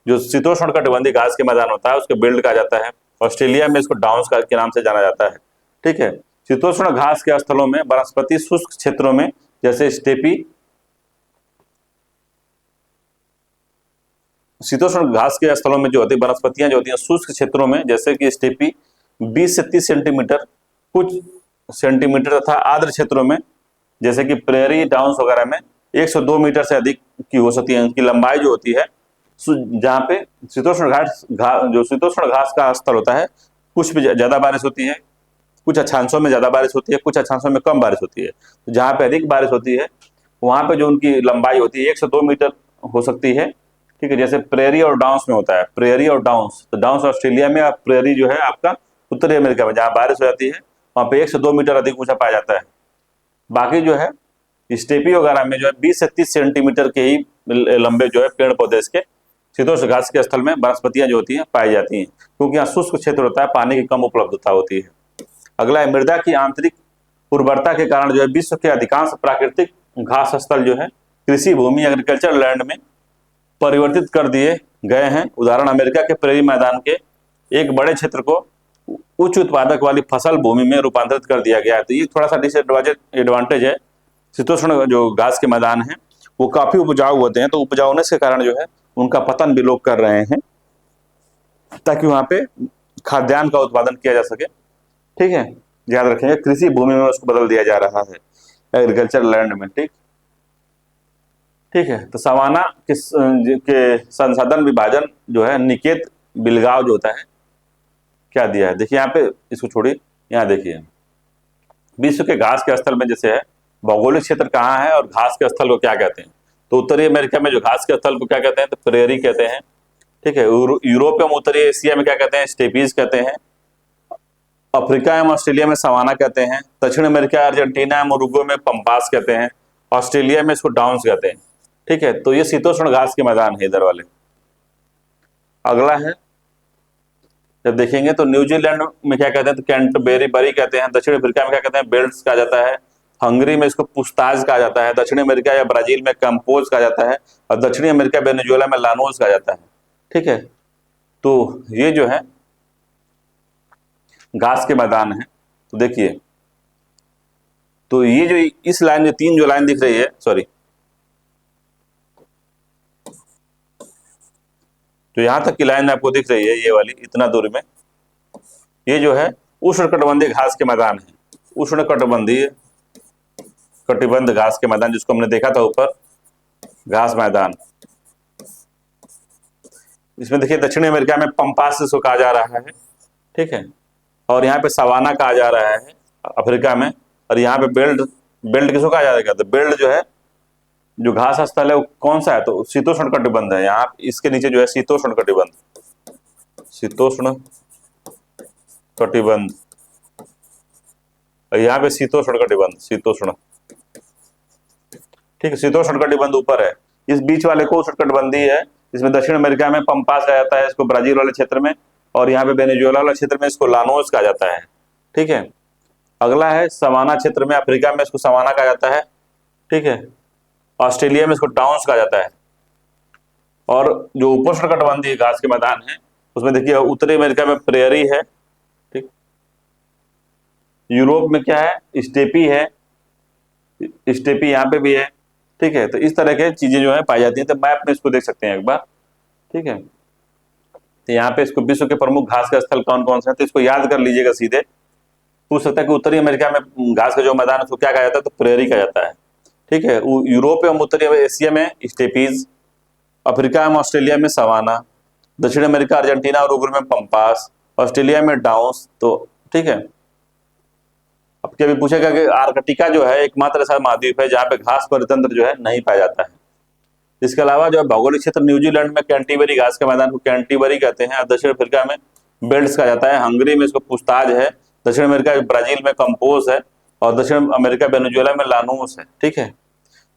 A: जो शीतोष्ण कटिबंधीय घास के मैदान होता है उसको बेल्ट कहा जाता है। ऑस्ट्रेलिया में इसको डाउन्स के नाम से जाना जाता है। ठीक है, शीतोष्ण घास के स्थलों में वनस्पति शुष्क क्षेत्रों में जैसे स्टेपी, शीतोष्ण घास के स्थलों में जो होती है वनस्पतियां जो होती हैं शुष्क क्षेत्रों में, जैसे कि स्टेपी 20 से 30 सेंटीमीटर, कुछ सेंटीमीटर, तथा आर्द्र क्षेत्रों में जैसे कि प्रेरी डाउन्स वगैरह में 102 मीटर से अधिक की हो सकती है उनकी लंबाई जो होती है। जहाँ पे शीतोष्ण जो शीतोष्ण घास का स्थल होता है, कुछ भी ज्यादा बारिश होती है, कुछ अक्षांशों में ज्यादा बारिश होती है, कुछ अक्षांशों में कम बारिश होती है। तो जहाँ पे अधिक बारिश होती है वहां पे जो उनकी लंबाई होती है 102 मीटर हो सकती है। ठीक है, जैसे प्रेरी और डाउन्स में होता है, प्रेरी और डाउन्स। तो डाउन्स ऑस्ट्रेलिया में, प्रेरी जो है आपका उत्तरी अमेरिका में, जहाँ बारिश हो जाती है वहां पे 102 मीटर अधिक ऊंचा पाया जाता है। बाकी जो है स्टेपी वगैरह में जो है 20 से 30 सेंटीमीटर के ही लंबे जो है पेड़ पौधे इसके शीतोष्ण घास के स्थल में वनस्पतियां जो होती हैं पाई जाती हैं, क्योंकि यहाँ शुष्क क्षेत्र होता है, पानी की कम उपलब्धता होती है। अगला है मृदा की आंतरिक उर्वरता के कारण जो है विश्व के अधिकांश प्राकृतिक घास स्थल जो है कृषि भूमि एग्रीकल्चर लैंड में परिवर्तित कर दिए गए हैं। उदाहरण अमेरिका के प्रेरी मैदान के एक बड़े क्षेत्र को उच्च उत्पादक वाली फसल भूमि में रूपांतरित कर दिया गया है। तो ये थोड़ा सा डिसएडवांटेज है। शीतोष्ण जो घास के मैदान हैं वो काफी उपजाऊ होते हैं, तो उपजाऊ होने के कारण जो है उनका पतन भी लोग कर रहे हैं ताकि वहां पे खाद्यान्न का उत्पादन किया जा सके। ठीक है, याद रखेंगे कृषि भूमि में उसको बदल दिया जा रहा है एग्रीकल्चर लैंड में। ठीक है, तो सवाना के संसाधन विभाजन जो है निकेत बिलगांव जो होता है क्या दिया है, देखिए यहाँ पे, इसको छोड़िए, यहाँ देखिए विश्व के घास के स्थल में जैसे है भौगोलिक क्षेत्र कहाँ है और घास के स्थल को क्या कहते हैं। तो उत्तरी अमेरिका में जो घास के स्थल को क्या कहते हैं, तो प्रेरी कहते हैं। ठीक है, यूरोप एवं उत्तरी एशिया में क्या कहते हैं, स्टेपीज कहते हैं। अफ्रीका एवं ऑस्ट्रेलिया में सवाना कहते हैं। दक्षिण अमेरिका अर्जेंटीना एवं उरुग्वे में पंपास कहते हैं। ऑस्ट्रेलिया में इसको डाउन्स कहते हैं। ठीक है, तो ये शीतोष्ण घास के मैदान है इधर वाले। अगला है, जब देखेंगे तो न्यूजीलैंड में क्या कहते हैं, तो कैंटरबरी कहते हैं। दक्षिण अफ्रीका में क्या कहते हैं, बेल्ट्स कहा जाता है। हंगरी में इसको पुस्ताज कहा जाता है। दक्षिण अमेरिका या ब्राजील में कंपोज कहा जाता है। और दक्षिणी अमेरिका वेनेजुएला में लानोस कहा जाता है। ठीक है, तो ये जो है घास के मैदान है। तो देखिए, तो ये जो इस लाइन में तीन जो लाइन दिख रही है, सॉरी, तो यहां तक की लाइन आपको दिख रही है ये वाली इतना दूर में, ये जो है उष्णकटिबंधीय घास के मैदान है। उष्णकटिबंधीय कटिबंध घास के मैदान, जिसको हमने देखा था ऊपर, घास मैदान। इसमें देखिए दक्षिणी अमेरिका में पंपास इसको कहा जा रहा है। ठीक है, और यहाँ पे सवाना कहा जा रहा है अफ्रीका में। और यहाँ पे बेल्ट किसको कहा जाएगा, तो बेल्ट जो है जो घास स्थल है वो कौन सा है, तो शीतोष्ण कटिबंध है। यहाँ इसके नीचे जो है शीतोष्ण कटिबंध, शीतोष्ण कटिबंध, और यहाँ पे शीतोष्ण कटिबंध, शीतोष्ण। ठीक है, शीतोष्ण कटिबंध ऊपर है, इस बीच वाले को उष्णकटिबंधीय है। इसमें दक्षिण अमेरिका में पंपास कहा जाता है इसको, ब्राजील वाले क्षेत्र में, और यहाँ पे वेनेजुएला वाले क्षेत्र में इसको लानोस कहा जाता है। ठीक है, अगला है सवाना क्षेत्र में, अफ्रीका में इसको सवाना कहा जाता है। ठीक है, ऑस्ट्रेलिया में इसको डाउन्स कहा जाता है। और जो उपोष्णकटिबंधीय घास के मैदान है उसमें देखिए उत्तरी अमेरिका में प्रेयरी है। ठीक, यूरोप में क्या है, स्टेपी है, स्टेपी यहाँ पे भी है। ठीक है, तो इस तरह के चीजें जो है पाई जाती हैं। तो मैप में इसको देख सकते हैं एक बार। ठीक है, तो यहाँ पे इसको विश्व के प्रमुख घास का स्थल कौन कौन से हैं, तो इसको याद कर लीजिएगा। सीधे पूछ सकता है कि उत्तरी अमेरिका में घास का जो मैदान है उसको क्या कहा जाता है, तो प्रेयरी कहा जाता है। ठीक है, यूरोप एवं उत्तरी एशिया में स्टेपीज, अफ्रीका एवं ऑस्ट्रेलिया में सवाना, दक्षिण अमेरिका अर्जेंटीना और उरुग्वे में पंपास, ऑस्ट्रेलिया में डाउन्स। तो ठीक है, अब क्या भी पूछेगा कि आर्कटिका जो है एकमात्र ऐसा महाद्वीप है जहाँ पे घास परितंत्र जो है नहीं पाया जाता है। इसके अलावा जो भौगोलिक क्षेत्र न्यूजीलैंड में कैंटरबरी घास के मैदान को कैंटरबरी कहते हैं। दक्षिण अफ्रीका में बेल्ट्स कहा जाता है। हंगरी में इसको पुस्ताज है। दक्षिण अमेरिका ब्राजील में कंपोज है। और दक्षिण अमेरिका वेनेजुएला में लानोस है। ठीक है,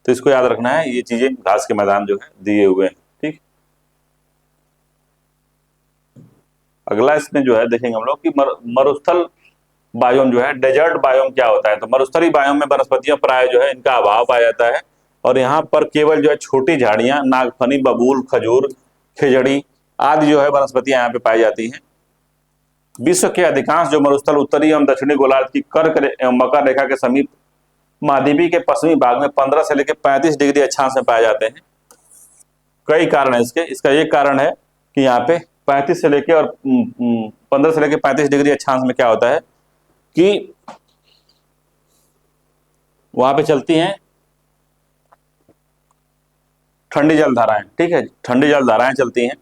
A: तो इसको याद रखना है, ये चीजें घास के मैदान जो है दिए हुए हैं। ठीक, अगला इसमें जो है देखेंगे हम लोग कि मरुस्थल बायोम जो है, डेजर्ट बायोम क्या होता है। तो मरुस्थलीय बायोम में वनस्पतियां प्राय जो है इनका अभाव पाया जाता है और यहाँ पर केवल जो है छोटी झाड़ियां, नागफनी, बबूल, खजूर, खेजड़ी आदि जो है वनस्पतियां यहाँ पे पाई जाती हैं। विश्व के अधिकांश जो मरुस्थल उत्तरी एवं दक्षिणी गोलार्ध की कर्क एवं मकर रेखा के समीप महाद्वीपी के पश्चिमी भाग में 15 से लेकर 35 डिग्री अक्षांश में पाए जाते हैं। कई कारण है इसका एक कारण है कि यहाँ पे 35 से लेकर और 15 से लेकर 35 डिग्री अक्षांश में क्या होता है कि वहां पे चलती हैं ठंडी जल धाराएं। ठीक है, ठंडी जल धाराएं चलती हैं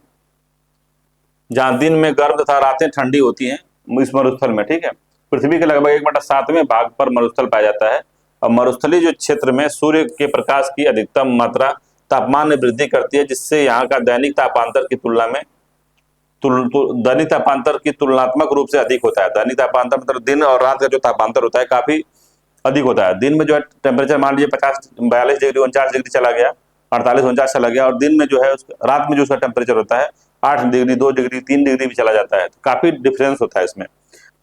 A: जहां दिन में गर्म तथा रातें ठंडी होती हैं इस मरुस्थल में। ठीक है, पृथ्वी के लगभग 1/7वें भाग पर मरुस्थल पाया जाता है। और मरुस्थलीय जो क्षेत्र में सूर्य के प्रकाश की अधिकतम मात्रा तापमान में वृद्धि करती है, जिससे यहाँ का दैनिक तापांतर की तुलना में दैनिक तापांतर की तुलनात्मक रूप से अधिक होता है। दैनिक तापांतर मतलब दिन और रात का जो तापांतर होता है काफी अधिक होता है। दिन में जो है टेम्परेचर मान लीजिए 42 डिग्री 49 डिग्री चला गया, 48 49 चला गया, और दिन में जो है रात में जो उसका टेम्परेचर होता है 8 डिग्री 2 डिग्री 3 डिग्री भी चला जाता है, तो काफी डिफरेंस होता है इसमें।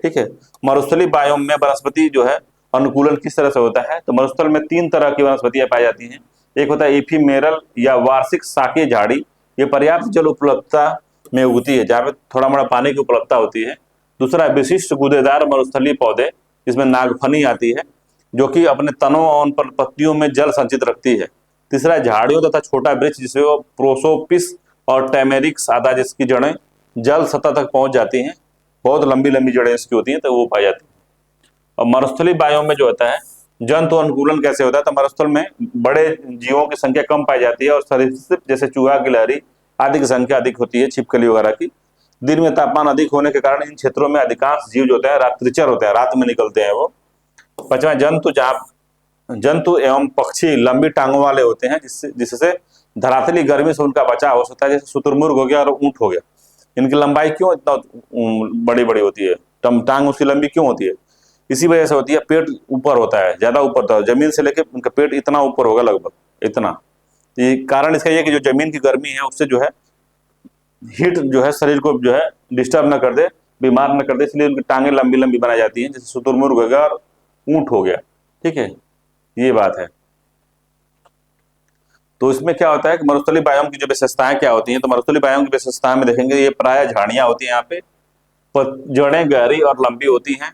A: ठीक है। मरुस्थलीय बायोम में वनस्पति जो है अनुकूलन किस तरह से होता है, तो मरुस्थल में 3 तरह की वनस्पतियां पाई जाती हैं। एक होता है इफीमेरल या वार्षिक शाकीय झाड़ी, ये पर्याप्त जल उपलब्धता में उगती है, जहाँ पे थोड़ा मोड़ा पानी की उपलब्धता होती है। दूसरा है विशिष्ट गूदेदार मरुस्थलीय पौधे, जिसमें नागफनी आती है, जो कि अपने तनों और पत्तियों में जल संचित रखती है। तीसरा है झाड़ियों तथा छोटा वृक्ष, जिसे वो प्रोसोपिस और टैमेरिक्स आता है, जिसकी जड़ें जल सतह तक पहुंच जाती हैं, बहुत लंबी लंबी जड़ें इसकी होती हैं, तो वो पाई जाती है। और मरुस्थलीय बायोम में जो होता है जंतु अनुकूलन कैसे होता है, तो मरुस्थल में बड़े जीवों की संख्या कम पाई जाती है और सरीसृप जैसे चूहा, गिलहरी आदि की संख्या अधिक होती है, छिपकली वगैरह की। दिन में तापमान अधिक होने के कारण इन क्षेत्रों में अधिकांश जीव जो होते हैं रात्रिचर होते हैं, रात में निकलते हैं वो। पांचवा जंतु एवं पक्षी लंबी टांगों वाले होते हैं, जिससे धरातली गर्मी से उनका बचाव हो सकता है, जैसे शुतुरमुर्ग हो गया और ऊंट हो गया। इनकी लंबाई क्यों इतना बड़ी बड़ी होती है, टांग उसकी लंबी क्यों होती है, इसी वजह से होती है, पेट ऊपर होता है, ज्यादा ऊपर होता है, जमीन से लेके उनका पेट इतना ऊपर होगा लगभग इतना। ये कारण इसका ये कि जो जमीन की गर्मी है उससे जो है हीट जो है शरीर को जो है डिस्टर्ब न कर दे, बीमार न कर दे, इसलिए उनकी टांगे लंबी लंबी बनाई जाती हैं, जैसे शुतुरमुर्ग हो गया और ऊंट हो गया। ठीक है, ये बात है। तो इसमें क्या होता है कि मरुस्थलीय बायोम की जो विशेषताएं क्या होती हैं, तो मरुस्थलीय बायोम की विशेषताएं में देखेंगे, ये प्राय झाड़ियां होती हैं, यहाँ पे जड़ें गहरी और लंबी होती हैं।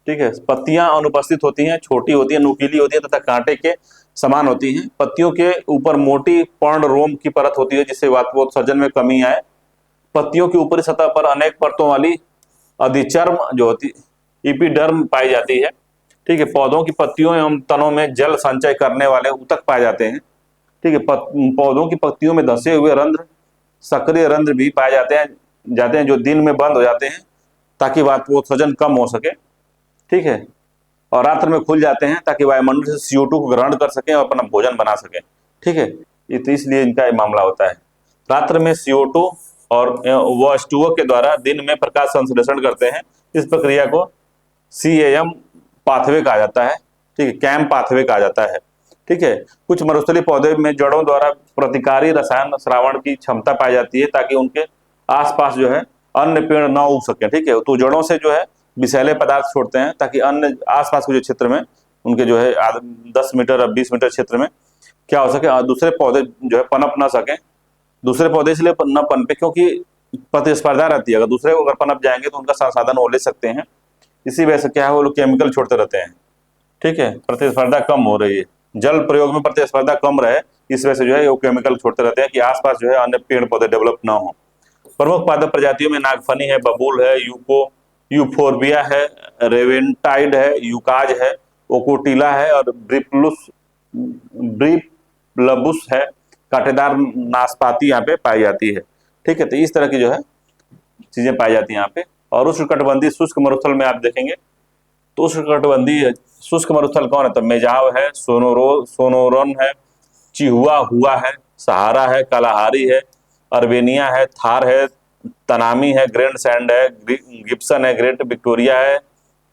A: ठीक है, पत्तियां अनुपस्थित होती हैं, छोटी होती हैं, नुकीली होती हैं तथा कांटे के समान होती हैं। पत्तियों के ऊपर मोटी पर्ण रोम की परत होती है, जिससे वातवोत्सर्जन में कमी आए। पत्तियों की ऊपरी सतह पर अनेक परतों वाली अधिचर्म जो होती इपीडर्म पाई जाती है। ठीक है, पौधों की पत्तियों एवं तनों में जल संचय करने वाले ऊतक पाए जाते हैं। ठीक है, पौधों की पत्तियों में धंसे हुए रंध्र, सक्रिय रंध्र भी पाए जाते हैं जो दिन में बंद हो जाते हैं ताकि वातवोत्सर्जन कम हो सके। ठीक है, और रात्र में खुल जाते हैं ताकि वायुमंडल से CO2 को ग्रहण कर सकें और अपना भोजन बना सकें। ठीक है, तो इसलिए इनका मामला होता है। रात्र में CO2 और वो H2O के द्वारा दिन में प्रकाश संश्लेषण करते हैं। इस प्रक्रिया को CAM पाथवे कहा जाता है। ठीक है, कैम पाथवे कहा जाता है। ठीक है, कुछ मरुस्थलीय पौधे में जड़ों द्वारा प्रतिकारी रसायन श्रावण की क्षमता पाई जाती है, ताकि उनके आसपास जो है अन्य पेड़ न उग सके। ठीक है, तो जड़ों से जो है विषैले पदार्थ छोड़ते हैं, ताकि अन्य आसपास के जो क्षेत्र में उनके जो है 10 मीटर और 20 मीटर क्षेत्र में क्या हो सके, दूसरे पौधे जो है पनप ना सके। दूसरे पौधे इसलिए न पनपे क्योंकि प्रतिस्पर्धा रहती है, अगर दूसरे अगर पनप जाएंगे तो उनका संसाधन वो ले सकते हैं। इसी वजह से क्या है, वो लोग केमिकल छोड़ते रहते हैं। ठीक है, प्रतिस्पर्धा कम हो रही है, जल प्रयोग में प्रतिस्पर्धा कम रहे, इस वजह से जो है वो केमिकल छोड़ते रहते हैं कि आसपास जो है अन्य पेड़ पौधे डेवलप ना हो। प्रमुख पादप प्रजातियों में नागफनी है, बबूल है, यूफोर्बिया है, रेवेंटाइड है, यूकाज है, ओकोटिला है और ब्रीप्लबुस है। कांटेदार नाशपाती यहाँ पे पाई जाती है। ठीक है, तो इस तरह की जो है चीजें पाई जाती हैं यहाँ पे। और उष्णकटिबंधीय शुष्क मरुस्थल में आप देखेंगे तो उष्णकटिबंधीय शुष्क मरुस्थल कौन है, तो मेजाव है, सोनोरन है, चिहुआ हुआ है, सहारा है, कालाहारी है, अर्बेनिया है, थार है, तनामी है, ग्रैंड सैंड है, गिब्सन है, ग्रेट विक्टोरिया है,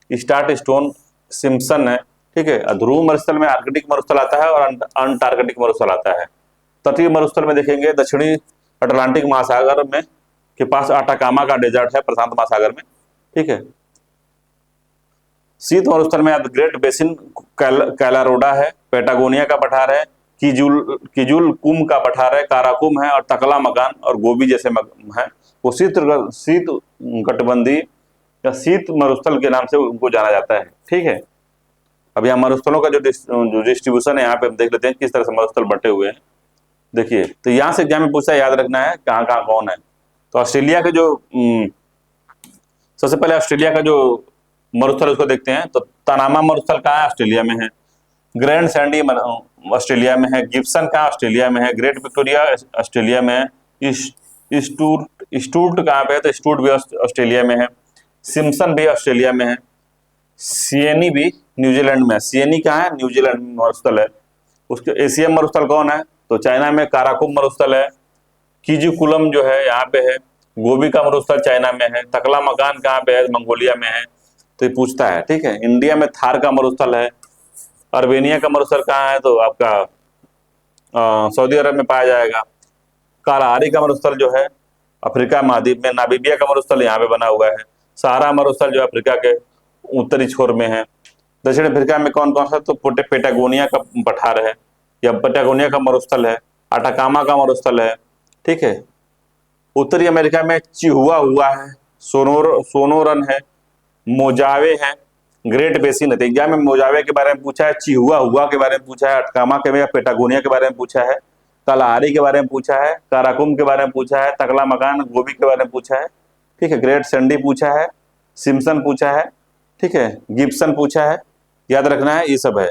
A: स्टार्ट स्टोन सिम्पसन है। ठीक है, ध्रुव मरुस्थल में आर्कटिक मरुस्थल आता है और अंटार्कटिक मरुस्थल आता है। तटीय मरुस्थल में देखेंगे दक्षिणी अटलांटिक महासागर में के पास आटाकामा का डेजर्ट है, प्रशांत महासागर में। ठीक है, शीत मरुस्थल में ग्रेट बेसिन कैलारोडा है, पेटागोनिया का पठार है, किजुल कुम का पठार है, काराकुम है और तकला मकान और गोबी जैसे है। वो शीत कटिबंधी या शीत मरुस्थल के नाम से उनको जाना जाता है। ठीक है, अब यहाँ मरुस्थलों का जो डिस्ट्रीब्यूशन है यहाँ पे हम देख लेते हैं किस तरह से मरुस्थल बटे हुए हैं। देखिए, तो यहाँ से एग्जाम में पूछा, याद रखना है कहाँ कहाँ कौन है। तो ऑस्ट्रेलिया के जो सबसे पहले ऑस्ट्रेलिया का जो मरुस्थल उसको देखते हैं, तो तनामा मरुस्थल कहाँ है, ऑस्ट्रेलिया में है। ग्रैंड सैंडी ऑस्ट्रेलिया में है। गिब्सन कहाँ, ऑस्ट्रेलिया में है। ग्रेट विक्टोरिया ऑस्ट्रेलिया में है। स्टूर्ट कहाँ पे है, तो स्टूर्ट भी ऑस्ट्रेलिया में है। सिम्पसन भी ऑस्ट्रेलिया में है। सियनी भी न्यूजीलैंड में है। सियनी कहाँ है, न्यूजीलैंड में मरुस्थल है। उसके एशियन मरुस्थल कौन है, तो चाइना में काराकुम मरुस्थल है। कीजुकुलम जो है यहाँ पे है। गोबी का मरुस्थल चाइना में है। तकला मकान कहाँ पे है, मंगोलिया में है। तो ये पूछता है। ठीक है, इंडिया में थार का मरुस्थल है। अर्मेनिया का मरुस्थल कहाँ है, तो आपका सऊदी अरब में पाया जाएगा। कालाहारी का मरुस्थल जो है अफ्रीका महाद्वीप में, नामीबिया का मरुस्थल यहाँ पे बना हुआ है। सहारा मरुस्थल जो अफ्रीका के उत्तरी छोर में है। दक्षिण अफ्रीका में कौन कौन सा, तो पेटागोनिया का पठार है या पेटागोनिया का मरुस्थल है। अटाकामा का मरुस्थल है, ठीक है। उत्तरी अमेरिका में चिहुआ हुआ है, सोनोरन है, मोजावे है, ग्रेट बेसिन है। एग्जाम में मोजावे के बारे में पूछा है, चिहुआ हुआ के बारे में पूछा है, अटकामा के या पेटागोनिया के बारे में पूछा है, कालाहारी के बारे में पूछा है, काराकुम के बारे में पूछा है, तकला मकान गोभी के बारे में पूछा है, ठीक है। ग्रेट सैंडी पूछा है, सिम्पसन पूछा है, ठीक है, गिब्सन पूछा है, याद रखना है ये सब है,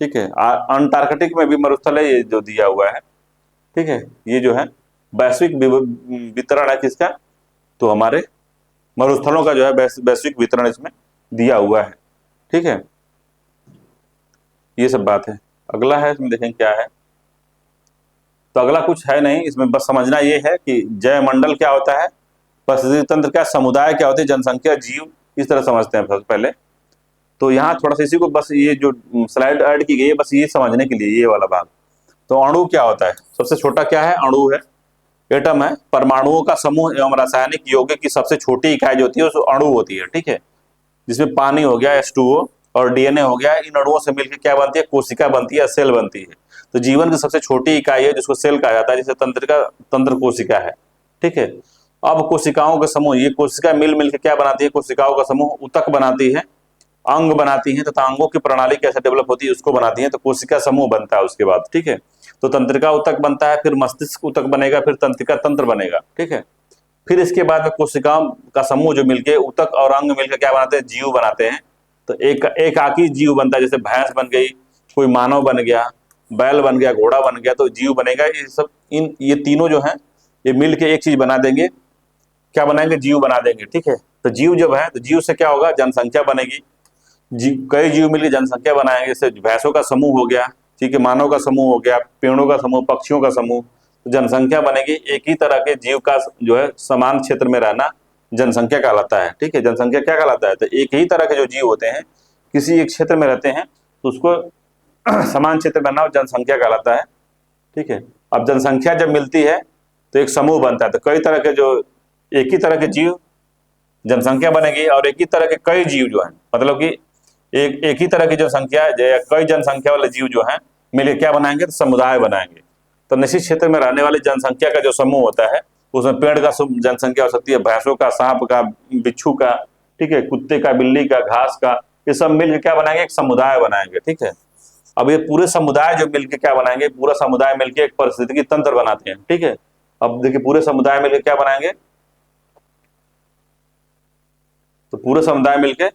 A: ठीक है। अंटार्कटिक में भी मरुस्थल है, ये जो दिया हुआ है, ठीक है। ये जो है वैश्विक वितरण है किसका, तो हमारे मरुस्थलों का जो है वैश्विक वितरण इसमें दिया हुआ है, ठीक है। ये सब बात है। अगला है, इसमें देखें क्या है, तो अगला कुछ है नहीं, इसमें बस समझना ये है कि जैवमंडल क्या होता है, पारिस्थितिक तंत्र क्या, समुदाय क्या होते हैं, जनसंख्या, जीव, इस तरह समझते हैं सबसे पहले। तो यहाँ थोड़ा सा इसी को बस ये जो स्लाइड ऐड की गई है बस ये समझने के लिए, ये वाला भाग। तो अणु क्या होता है, सबसे छोटा क्या है, अणु है, एटम है, परमाणुओं का समूह एवं रासायनिक यौगिक की सबसे छोटी इकाई जो होती है उस अणु होती है, ठीक है। जिसमें पानी हो गया H2O और DNA हो गया, इन अणुओं से मिलकर क्या बनती है, कोशिका बनती है, सेल बनती है। तो जीवन की सबसे छोटी इकाई है जिसको सेल कहा जाता है, जिसे तंत्र कोशिका है, ठीक है। अब कोशिकाओं का समूह, ये कोशिका मिल मिलकर क्या बनाती है, कोशिकाओं का समूह ऊतक बनाती है, अंग बनाती है, तथा अंगों की प्रणाली कैसे डेवलप होती है उसको बनाती है। तो कोशिका समूह बनता है उसके बाद, ठीक है। तो तंत्रिका ऊतक बनता है, फिर मस्तिष्क ऊतक बनेगा, फिर तंत्रिका तंत्र बनेगा, ठीक है। फिर इसके बाद में कोशिकाओं का समूह जो मिलके ऊतक और अंग मिलकर क्या बनाते हैं, जीव बनाते हैं। तो एक आकी जीव बनता है, जैसे भैंस बन गई, कोई मानव बन गया, बैल बन गया, घोड़ा बन गया, तो जीव बनेगा। ये सब ये तीनों जो है ये मिलके एक चीज बना देंगे, क्या बनाएंगे, जीव बना देंगे, ठीक है। तो जीव जब है तो जीव से क्या होगा, जनसंख्या बनेगी। कई जीव मिलकर जनसंख्या बनाएंगे, जैसे भैंसों का समूह हो गया, ठीक है, मानव का समूह हो गया, पेड़ों का समूह, पक्षियों का समूह, तो जनसंख्या बनेगी। एक ही तरह के जीव का जो है समान क्षेत्र में रहना जनसंख्या कहलाता है, ठीक है। जनसंख्या क्या कहलाता है, तो एक ही तरह के जो जीव होते हैं किसी एक क्षेत्र में रहते हैं तो उसको समान क्षेत्र में रहना जनसंख्या कहलाता है, ठीक है। अब जनसंख्या जब मिलती है तो एक समूह बनता है, तो कई तरह के जो एक ही तरह के जीव, जनसंख्या बनेगी, और एक ही तरह के कई जीव जो है, मतलब कि एक ही तरह की जनसंख्या, कई जनसंख्या वाले जीव जो है मिलकर क्या बनाएंगे, तो समुदाय बनाएंगे। तो निश्चित क्षेत्र में रहने वाली जनसंख्या का जो समूह होता है उसमें पेड़ का जनसंख्या हो सकती है, भैंसों का, सांप का, बिच्छू का, ठीक है, कुत्ते का, बिल्ली का, घास का, ये सब मिलकर क्या बनाएंगे, एक समुदाय बनाएंगे, ठीक है। अब ये पूरे समुदाय जो मिलकर क्या बनाएंगे, पूरा समुदाय मिलकर एक पारिस्थितिकी तंत्र बनाते हैं, ठीक है। अब देखिए पूरे समुदाय मिलकर क्या बनाएंगे, तो पूरे समुदाय मिलकर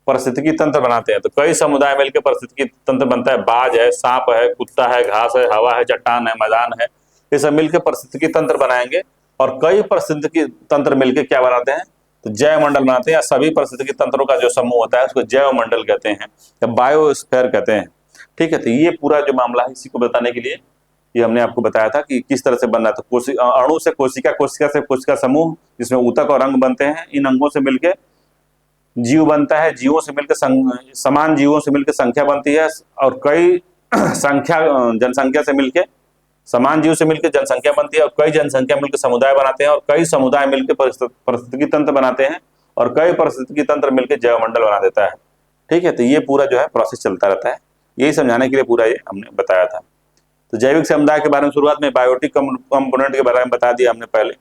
A: पारिस्थितिकी तंत्र बनाते हैं। तो कई समुदाय मिलकर पारिस्थितिकी तंत्र बनता है, बाज है, सांप है, कुत्ता है, घास है, हवा है, चट्टान है, मैदान है, ये सब मिलकर पारिस्थितिकी तंत्र बनाएंगे। और कई पारिस्थितिकी तंत्र मिलकर क्या बनाते हैं, तो जैव मंडल बनाते हैं, या सभी पारिस्थितिकी तंत्रों का जो समूह होता है उसको जैव मंडल कहते हैं या बायोस्फीयर कहते हैं, ठीक है। तो ये पूरा जो मामला है इसी को बताने के लिए ये हमने आपको बताया था कि किस तरह से बनना है। तो अणु से कोशिका, कोशिका से कोशिका समूह जिसमें ऊतक और अंग बनते हैं, इन अंगों से मिलकर जीव बनता है, जीवों से मिलकर समान जीवों से मिलकर संख्या बनती है, और कई संख्या जनसंख्या से मिलकर समान जीव से मिलकर जनसंख्या बनती है, और कई जनसंख्या मिलकर समुदाय बनाते हैं, और कई समुदाय मिलकर पारिस्थितिकी तंत्र बनाते हैं, और कई पारिस्थितिकी तंत्र मिलकर जैवमंडल बना देता है, ठीक है। तो ये पूरा जो है प्रोसेस चलता रहता है, यही समझाने के लिए पूरा ये हमने बताया था। तो जैविक समुदाय के बारे में शुरुआत में बायोटिक कंपोनेंट के बारे में बता दिया हमने पहले,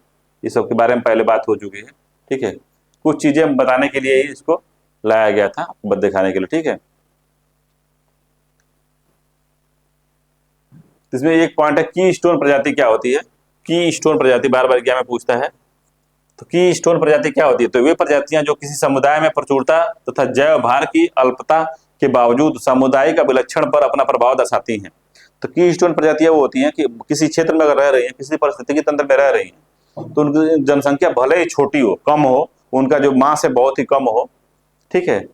A: ये सब के बारे में पहले बात हो चुकी है, ठीक है। कुछ चीजें बताने के लिए ही इसको लाया गया था, आपको दिखाने के लिए, ठीक है। इसमें एक पॉइंट है, की स्टोन प्रजाति क्या होती है। की स्टोन प्रजाति बार बार एग्जाम में पूछता है, तो की स्टोन प्रजाति क्या होती है, तो वे प्रजातियां जो किसी समुदाय में प्रचुरता तथा जैव भार की अल्पता के बावजूद सामुदायिक विलक्षण पर अपना प्रभाव दर्शाती हैं। तो की स्टोन प्रजातियां वो होती हैं कि किसी क्षेत्र में अगर रह रही हैं, किसी पारिस्थितिकी तंत्र में रह रही हैं, तो उनकी जनसंख्या भले ही छोटी हो, कम हो, उनका जो मास है बहुत ही कम हो, ठीक है,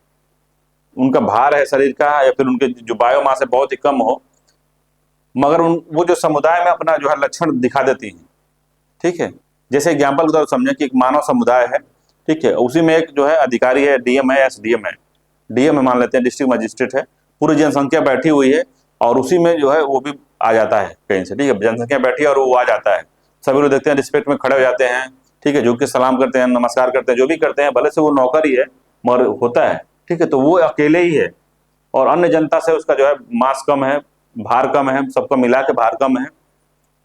A: उनका भार है शरीर का या फिर उनके जो बायोमास है बहुत ही कम हो, मगर वो जो समुदाय में अपना जो है लक्षण दिखा देती हैं, ठीक है। जैसे एग्जाम्पल के तौर समझें कि एक मानव समुदाय है, ठीक है, उसी में एक जो है अधिकारी है, डीएम है, एसडीएम है, डीएम मान लेते हैं, डिस्ट्रिक्ट मजिस्ट्रेट है, पूरी जनसंख्या बैठी हुई है और उसी में जो है वो भी आ जाता है कहीं से, ठीक है, जनसंख्या बैठी है और वो आ जाता है, सभी लोग देखते हैं, रिस्पेक्ट में खड़े हो जाते हैं, ठीक है, झुक के सलाम करते हैं, नमस्कार करते हैं, जो भी करते हैं, भले से वो नौकर ही है मगर होता है, ठीक है, तो वो अकेले ही है और अन्य जनता से उसका जो है मास कम है, भार कम है, सबका मिला के भार कम है,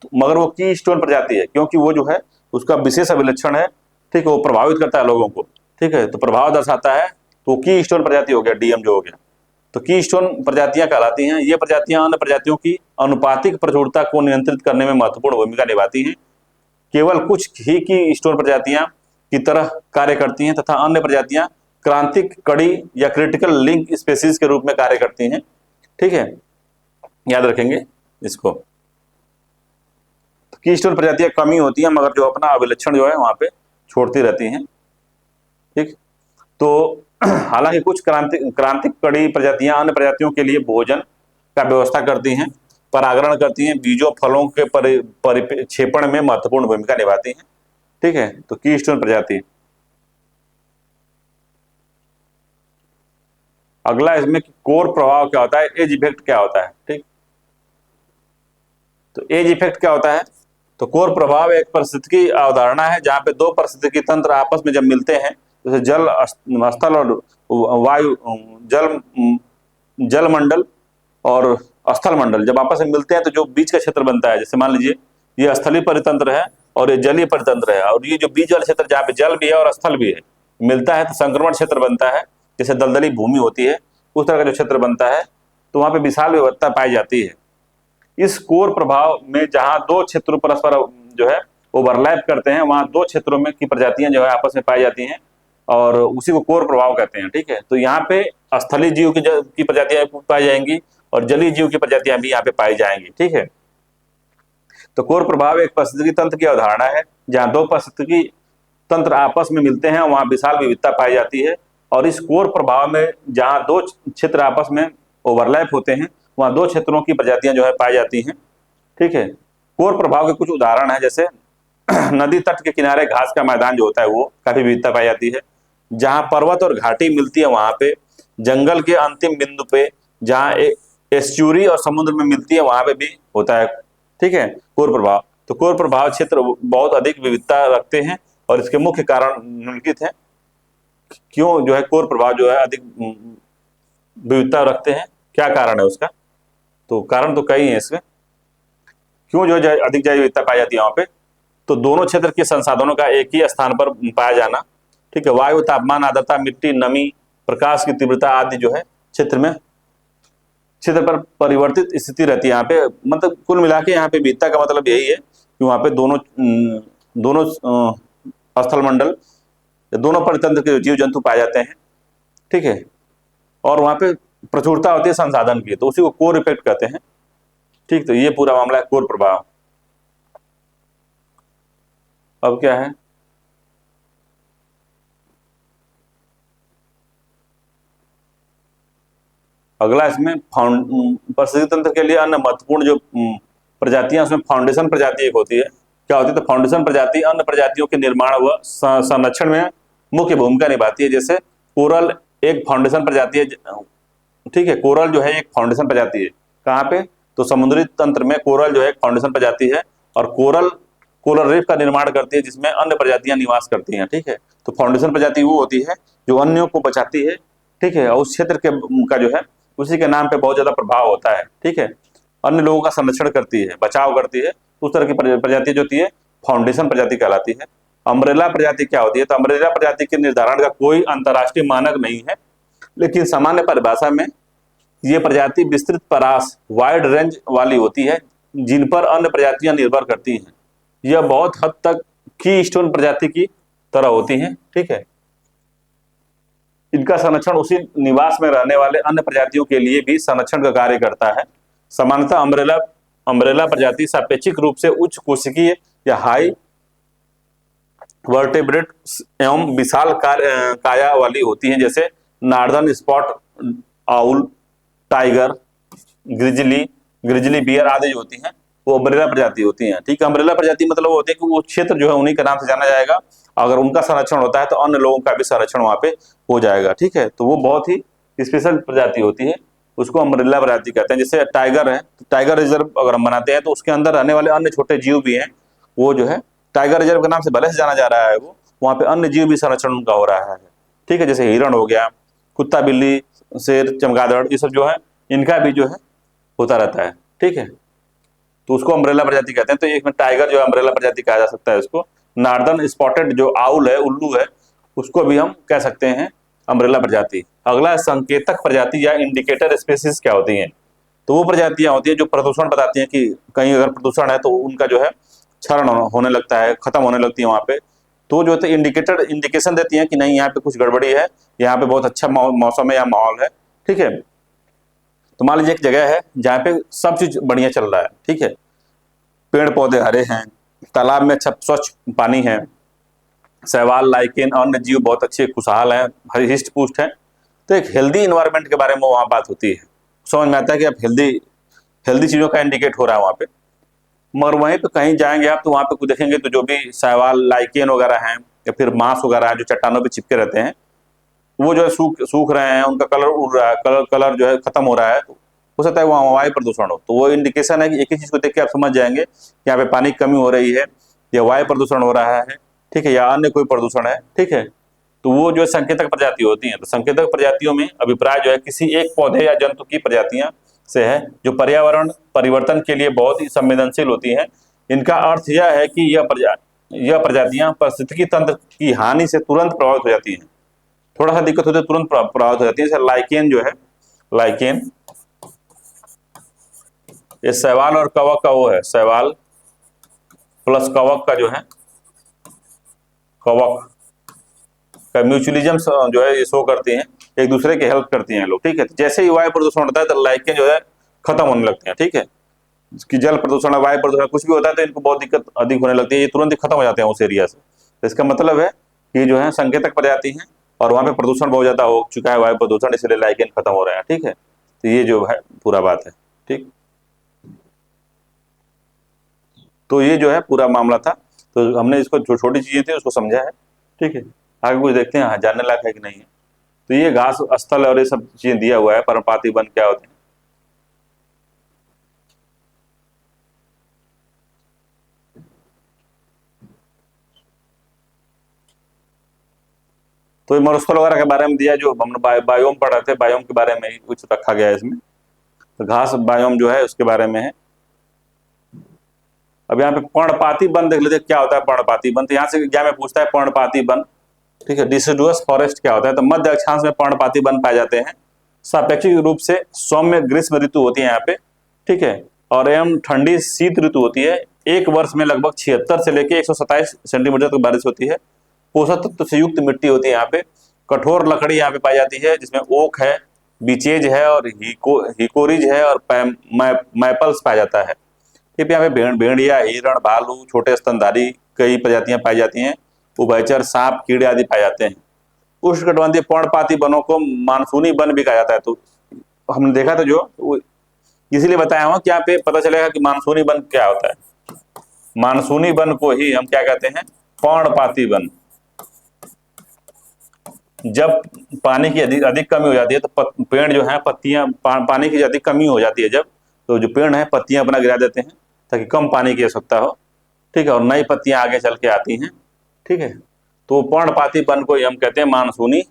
A: तो मगर वो की स्टोन प्रजाति है क्योंकि वो जो है उसका विशेष अभिलक्षण है, ठीक है, वो प्रभावित करता है लोगों को, ठीक है, तो प्रभाव दर्शाता है, तो की स्टोन प्रजाति हो गया, डीएम जो हो गया। तो की स्टोन प्रजातियां कहलाती हैं। ये प्रजातियां अन्य प्रजातियों की अनुपातिक प्रचुरता को नियंत्रित करने में महत्वपूर्ण भूमिका निभाती हैं। केवल कुछ ही की स्टोन प्रजातियां की तरह कार्य करती हैं तथा अन्य प्रजातियां क्रांतिक कड़ी या क्रिटिकल लिंक स्पेसीज के रूप में कार्य करती हैं, ठीक है, याद रखेंगे इसको। तो की स्टोन प्रजातियां कमी होती हैं मगर जो अपना अभिलक्षण जो है वहां पे छोड़ती रहती हैं, ठीक। तो हालांकि कुछ क्रांतिक कड़ी प्रजातियां अन्य प्रजातियों के लिए भोजन का व्यवस्था करती हैं, परागण करती हैं, बीजों फलों के परिक्षेपण में महत्वपूर्ण भूमिका निभाती हैं, ठीक है। तो की स्टोन प्रजाति। अगला इसमें कोर प्रभाव क्या होता है, एज इफेक्ट क्या होता है, ठीक। तो एज इफेक्ट क्या होता है, तो कोर प्रभाव एक पारिस्थितिकी अवधारणा है जहां पे दो पारिस्थितिकी तंत्र आपस में जब मिलते हैं, जैसे जल स्थल और वायु, जल मंडल और स्थल मंडल जब आपस में मिलते हैं तो जो बीच का क्षेत्र बनता है, जैसे मान लीजिए ये स्थलीय परितंत्र है और ये जलीय परितंत्र है, और ये जो बीच वाला क्षेत्र जहाँ पे जल भी है और स्थल भी है मिलता है तो संक्रमण क्षेत्र बनता है, जैसे दलदली भूमि होती है उस तरह का जो क्षेत्र बनता है, तो वहां पे विशाल विविधता पाई जाती है। इस कोर प्रभाव में जहां दो क्षेत्र परस्पर जो है ओवरलैप करते हैं, वहां दो क्षेत्रों में की प्रजातियां जो है आपस में पाई जाती हैं और उसी को कोर प्रभाव कहते हैं, ठीक है। तो यहाँ पे स्थलीय जीव की प्रजातियां पाई जाएंगी और जलीय जीव की प्रजातियां भी यहाँ पे पाई जाएंगी, ठीक है। तो कोर प्रभाव एक पारिस्थितिकी तंत्र की अवधारणा है जहां दो पारिस्थितिकी तंत्र आपस में मिलते हैं, वहां विशाल विविधता पाई जाती है, और इस कोर प्रभाव में जहां दो क्षेत्र आपस में ओवरलैप होते हैं वहां दो क्षेत्रों की प्रजातियां जो है पाई जाती हैं, ठीक है। कोर प्रभाव के कुछ उदाहरण है, जैसे नदी तट के किनारे घास का मैदान जो होता है वो काफी विविधता पाई जाती है, जहां पर्वत और घाटी मिलती है वहां पे, जंगल के अंतिम बिंदु पे जहां एस्चुरी और समुद्र में मिलती है वहां पे भी होता है, ठीक है, कोर प्रभाव। तो कोर प्रभाव क्षेत्र बहुत अधिक विविधता रखते हैं और इसके मुख्य कारण निम्नलिखित हैं। क्यों जो है कोर प्रभाव जो है अधिक विविधता रखते हैं, क्या कारण है उसका, तो कारण तो कई है इसमें। क्यों जो है अधिक जैव विविधता पाई जाती है वहां पे, तो दोनों क्षेत्र के संसाधनों का एक ही स्थान पर पाया जाना, ठीक है, वायु, तापमान, आर्द्रता, मिट्टी, नमी, प्रकाश की तीव्रता आदि जो है क्षेत्र पर परिवर्तित स्थिति रहती है यहाँ पे। मतलब कुल मिला के यहाँ पे विविधता का मतलब यही है कि वहाँ पे दोनों स्थल मंडल, दोनों परितंत्र के जीव जंतु पाए जाते हैं, ठीक है, और वहाँ पे प्रचुरता होती है संसाधन की, तो उसी को कोर इफेक्ट कहते हैं, ठीक। तो ये पूरा मामला है कोर प्रभाव। अब क्या है, अगला इसमें पारिस्थितिकी तंत्र के लिए अन्य महत्वपूर्ण जो प्रजातियां, उसमें फाउंडेशन प्रजाति एक होती है। क्या होती है, तो फाउंडेशन प्रजाति अन्य प्रजातियों के निर्माण व संरक्षण में मुख्य भूमिका निभाती है। जैसे कोरल एक फाउंडेशन प्रजाति है, ठीक है, कोरल जो है एक फाउंडेशन प्रजाति है। कहाँ पे, तो समुद्री तंत्र में कोरल जो है एक फाउंडेशन प्रजाति है और कोरल रीफ का निर्माण करती है जिसमें अन्य प्रजातियां निवास करती हैं, ठीक है। तो फाउंडेशन प्रजाति वो होती है जो अन्यों को बचाती है, ठीक है, और उस क्षेत्र का जो है उसी के नाम पे बहुत ज्यादा प्रभाव होता है, ठीक है, अन्य लोगों का संरक्षण करती है, बचाव करती है, उस तरह की प्रजाति जो होती है फाउंडेशन प्रजाति कहलाती है। अम्ब्रेला प्रजाति क्या होती है, तो अम्ब्रेला प्रजाति के निर्धारण का कोई अंतर्राष्ट्रीय मानक नहीं है, लेकिन सामान्य परिभाषा में ये प्रजाति विस्तृत परास वाइड रेंज वाली होती है जिन पर अन्य प्रजातियां निर्भर करती हैं। यह बहुत हद तक की स्टोन प्रजाति की तरह होती हैं, ठीक है। इनका संरक्षण उसी निवास में रहने वाले अन्य प्रजातियों के लिए भी संरक्षण का कार्य करता है। सामान्यतः अम्ब्रेला प्रजाति सापेक्षिक रूप से उच्च कोशिकीय या हाई वर्टेब्रेट एवं विशाल काया वाली होती हैं, जैसे northern spot owl, tiger, grizzly bear आदि जो होती हैं वो अम्ब्रेला प्रजाति होती हैं, ठीक है। अम्ब्रेला प्रजाति मतलब वो होती है कि वो क्षेत्र जो है उन्हीं के नाम से जाना जाएगा, अगर उनका संरक्षण होता है तो अन्य लोगों का भी संरक्षण वहां पे हो जाएगा, ठीक है। तो वो बहुत ही स्पेशल प्रजाति होती है, उसको अम्ब्रेला प्रजाति कहते हैं। जैसे टाइगर है, तो टाइगर रिजर्व अगर हम बनाते हैं तो उसके अंदर रहने वाले अन्य छोटे जीव भी हैं, वो जो है टाइगर रिजर्व के नाम से भले से जाना जा रहा है, वो वहाँ पे अन्य जीव भी संरक्षण उनका हो रहा है। ठीक है, जैसे हिरण हो गया, कुत्ता बिल्ली, शेर, चमगादड़, ये सब जो है इनका भी जो है होता रहता है। ठीक है, तो उसको अम्ब्रेला प्रजाति कहते हैं। तो एक में टाइगर जो है अम्ब्रेला प्रजाति कहा जा सकता है उसको। नॉर्दर्न स्पॉटेड जो आउल है, उल्लू है, उसको भी हम कह सकते हैं अम्ब्रेला प्रजाति। अगला संकेतक प्रजाति या इंडिकेटर स्पीसीज क्या होती हैं? तो वो प्रजातियां होती है जो प्रदूषण बताती हैं कि कहीं अगर प्रदूषण है तो उनका जो है क्षरण होने लगता है, खत्म होने लगती है वहां पे। तो जो है इंडिकेटर इंडिकेशन देती है कि नहीं यहाँ पे कुछ गड़बड़ी है, यहाँ पे बहुत अच्छा मौसम है या माहौल है। ठीक है, तो मान लीजिए एक जगह है जहाँ पे सब चीज बढ़िया चल रहा है। ठीक है, पेड़ पौधे हरे हैं, तालाब में अच्छा स्वच्छ पानी है, शैवाल, लाइकेन, अन्य जीव बहुत अच्छे खुशहाल हैं, हरिष्ट पुष्ट हैं। तो एक हेल्दी इन्वायरमेंट के बारे में वहाँ बात होती है, समझ में आता है कि अब हेल्दी हेल्दी चीजों का इंडिकेट हो रहा है वहाँ पे। मगर वहीं पे कहीं जाएंगे आप तो वहाँ पे कुछ देखेंगे तो जो भी शैवाल, लाइकेन वगैरह हैं या फिर मांस वगैरह है जो चट्टानों पे चिपके रहते हैं, वो जो है सूख सूख रहे हैं, उनका कलर उड़ रहा है, कलर जो है खत्म हो रहा है। तो हो सकता है वहाँ वायु प्रदूषण हो। तो वो इंडिकेशन है कि एक ही चीज को देख के आप समझ जाएंगे कि यहाँ पे पानी की कमी हो रही है, या वायु प्रदूषण हो रहा है। ठीक है, या अन्य कोई प्रदूषण है। ठीक है, तो वो जो है संकेतक प्रजाति होती हैं। तो संकेतक प्रजातियों में अभिप्राय जो है किसी एक पौधे या जंतु की प्रजातियां से है जो पर्यावरण परिवर्तन के लिए बहुत ही संवेदनशील होती हैं। इनका अर्थ यह है कि यह प्रजातियां पारिस्थितिकी तंत्र की हानि से तुरंत प्रभावित हो जाती हैं। थोड़ा सा दिक्कत होती है तुरंत प्रभावित हो जाती है। जैसे लाइकेन जो है, लाइकेन ये शैवाल और कवक का वो है, शैवाल प्लस कवक का जो है, कवक का म्यूचुअलिज्म जो है ये शो करती हैं, एक दूसरे की हेल्प करती हैं लोग। ठीक है, जैसे ही वायु प्रदूषण होता है तो लाइकेन जो है खत्म होने लगते हैं। ठीक है, कि जल प्रदूषण, वायु प्रदूषण कुछ भी होता है तो इनको बहुत दिक्कत अधिक होने लगती है, ये तुरंत ही खत्म हो जाते हैं उस एरिया से। तो इसका मतलब है कि जो है संकेतक प्रजाति हैं और वहाँ पे प्रदूषण बहुत ज्यादा हो चुका है, वायु प्रदूषण, इसलिए लाइकेन खत्म हो रहे हैं। ठीक है, तो ये जो है पूरा बात है। ठीक, तो ये जो है पूरा मामला था। तो हमने इसको जो छोटी चीजें थी उसको समझा है। ठीक है, आगे कुछ देखते हैं जानने लायक है कि नहीं है। तो ये घास स्थल और ये सब चीजें दिया हुआ है, पर्णपाती वन क्या होते हैं। तो ये मरुस्थल वगैरह के बारे में दिया, जो हमने बायोम पढ़ रहे थे, बायोम के बारे में ही कुछ रखा गया है इसमें। तो घास बायोम जो है उसके बारे में है। अब यहाँ पे पर्णपाती वन देख लेते क्या होता है पर्णपाती वन। तो यहाँ से एग्जाम में पूछता है पर्णपाती वन। ठीक है, डिसिडुअस फॉरेस्ट क्या होता है। तो मध्य अक्षांश में पर्णपाती वन पाए जाते हैं। सापेक्षिक रूप से सौम्य ग्रीष्म ऋतु होती है यहाँ पे। ठीक है, और एवं ठंडी शीत ऋतु होती है। एक वर्ष में लगभग 76 से लेके 127 सेंटीमीटर तक बारिश होती है। पोषक तत्व से युक्त मिट्टी होती है यहाँ पे। कठोर लकड़ी यहाँ पे पाई जाती है, जिसमें ओक है, बीचेज है और हिकोरिज है और मैपल्स पाया जाता है। ठीक है, यहाँ पे भेड़िया, हिरण, भालू, छोटे स्तनधारी कई प्रजातियां पाई जाती हैं। उभयचर, सांप, कीड़े आदि पाए जाते हैं। उष्णकटिबंधीय पर्णपाती वनों को मानसूनी वन भी कहा जाता है। तो हमने देखा था जो इसीलिए बताया हूँ कि यहाँ पे पता चलेगा कि मानसूनी वन क्या होता है। मानसूनी वन को ही हम क्या कहते हैं, पर्णपाती वन। जब पानी की अधिक कमी हो जाती है तो पेड़ जो है पत्तियां, पानी की अधिक कमी हो जाती है जब, तो जो पेड़ है पत्तियां अपना गिरा देते हैं ताकि कम पानी की आवश्यकता हो। ठीक है, और नई पत्तियां आगे चल के आती हैं। ठीक है, तो पर्णपाती वन को हम कहते हैं मानसूनी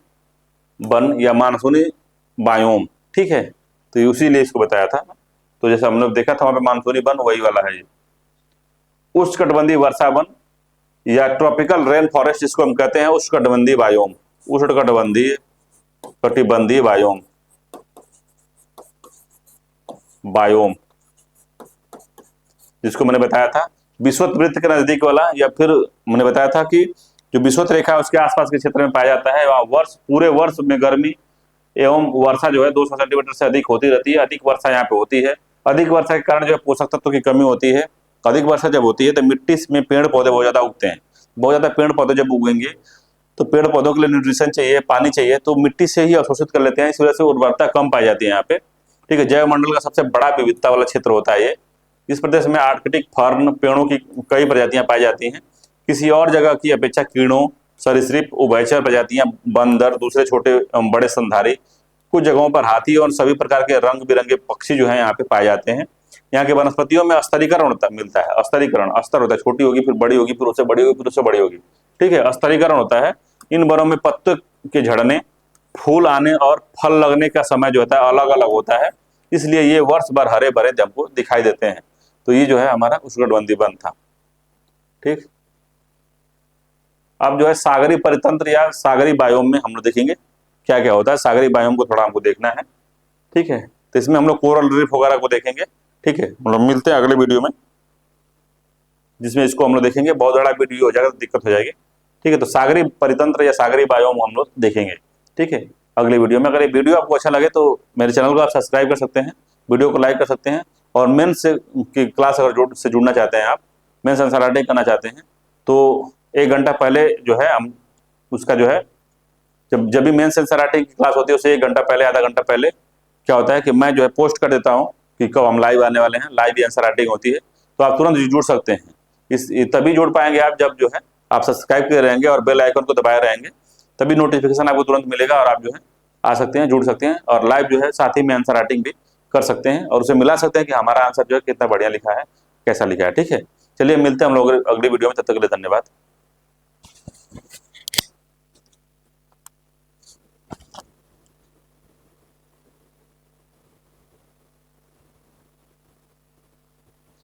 A: वन या मानसूनी बायोम। ठीक है, तो इसीलिए इसको बताया था। तो जैसे हमने देखा था वहां पे मानसूनी वन वही वाला है। उष्णकटिबंधीय वर्षा वन या ट्रॉपिकल रेन फॉरेस्ट जिसको हम कहते हैं उष्णकटिबंधीय बायोम। उष्णकटिबंधीय कटिबंधीय बायोम, बायोम जिसको मैंने बताया था विषुवत वृत्त के नजदीक वाला, या फिर मैंने बताया था कि जो विषुवत रेखा है उसके आसपास के क्षेत्र में पाया जाता है। वहाँ पूरे वर्ष में गर्मी एवं वर्षा जो है 200 सेंटीमीटर से अधिक होती रहती है। अधिक वर्षा यहाँ पे होती है। अधिक वर्षा के कारण जो है पोषक तत्वों की कमी होती है। अधिक वर्षा जब होती है तो मिट्टी में पेड़ पौधे बहुत ज्यादा उगते हैं। बहुत ज्यादा पेड़ पौधे जब उगेंगे तो पेड़ पौधों के लिए न्यूट्रिशन चाहिए, पानी चाहिए, तो मिट्टी से ही अवशोषित कर लेते हैं। इस वजह से उर्वरता कम पाई जाती है यहाँ पे। ठीक है, जैव मंडल का सबसे बड़ा विविधता वाला क्षेत्र होता है ये। इस प्रदेश में आर्कटिक फर्न पेड़ों की कई प्रजातियां पाई जाती हैं। किसी और जगह की अपेक्षा कीड़ों, सरीसृप, उभयचर प्रजातियां, बंदर, दूसरे छोटे बड़े स्तनधारी कुछ जगहों पर हाथी और सभी प्रकार के रंग बिरंगे पक्षी जो है यहाँ पे पाए जाते हैं। यहाँ के वनस्पतियों में स्तरीकरण मिलता है, स्तरीकरण, स्तर होता है, छोटी होगी फिर बड़ी होगी फिर उससे बड़ी होगी फिर उससे बड़ी होगी, ठीक है, स्तरीकरण होता है। इन वनों में पत्ते के झड़ने, फूल आने और फल लगने का समय जो होता है अलग अलग होता है, इसलिए ये वर्ष भर हरे भरे हमको दिखाई देते हैं। तो ये जो है हमारा उष्णकटिबंधीय वन था। ठीक, अब जो है सागरी परितंत्र या सागरी बायोम में हम लोग देखेंगे क्या क्या होता है। सागरी बायोम को थोड़ा हमको देखना है, ठीक है, तो इसमें हम लोग कोरल रीफ वगैरह को देखेंगे, ठीक है। हम लोग मिलते हैं अगले वीडियो में, जिसमें इसको हम लोग देखेंगे। बहुत बड़ा वीडियो हो जाएगा तो दिक्कत हो जाएगी, ठीक है। तो सागरी परितंत्र या सागरी बायोम हम लोग देखेंगे, ठीक है, अगले वीडियो में। अगर ये वीडियो आपको अच्छा लगे तो मेरे चैनल को आप सब्सक्राइब कर सकते हैं, वीडियो को लाइक कर सकते हैं, और मेंस की क्लास अगर से जुड़ना चाहते हैं आप, मेंस एनसीईआरटी करना चाहते हैं, तो 1 घंटा पहले जो है हम उसका जो है जब भी मेंस एनसीईआरटी की क्लास होती है उससे 1 घंटा पहले, आधा घंटा पहले क्या होता है कि मैं जो है पोस्ट कर देता हूँ कि कब हम लाइव आने वाले हैं, लाइव एनसीईआरटी होती है, तो आप तुरंत जुड़ सकते हैं। तभी जुड़ पाएंगे आप जब जो है आप सब्सक्राइब किए रहेंगे और बेल आइकन को दबाए रहेंगे, तभी नोटिफिकेशन आपको तुरंत मिलेगा और आप जो है आ सकते हैं, जुड़ सकते हैं, और लाइव जो है साथ ही में आंसर राइटिंग भी कर सकते हैं और उसे मिला सकते हैं कि हमारा आंसर जो है कितना बढ़िया लिखा है, कैसा लिखा है, ठीक है। चलिए मिलते हैं हम लोग अगली वीडियो में, तब तक के लिए धन्यवाद।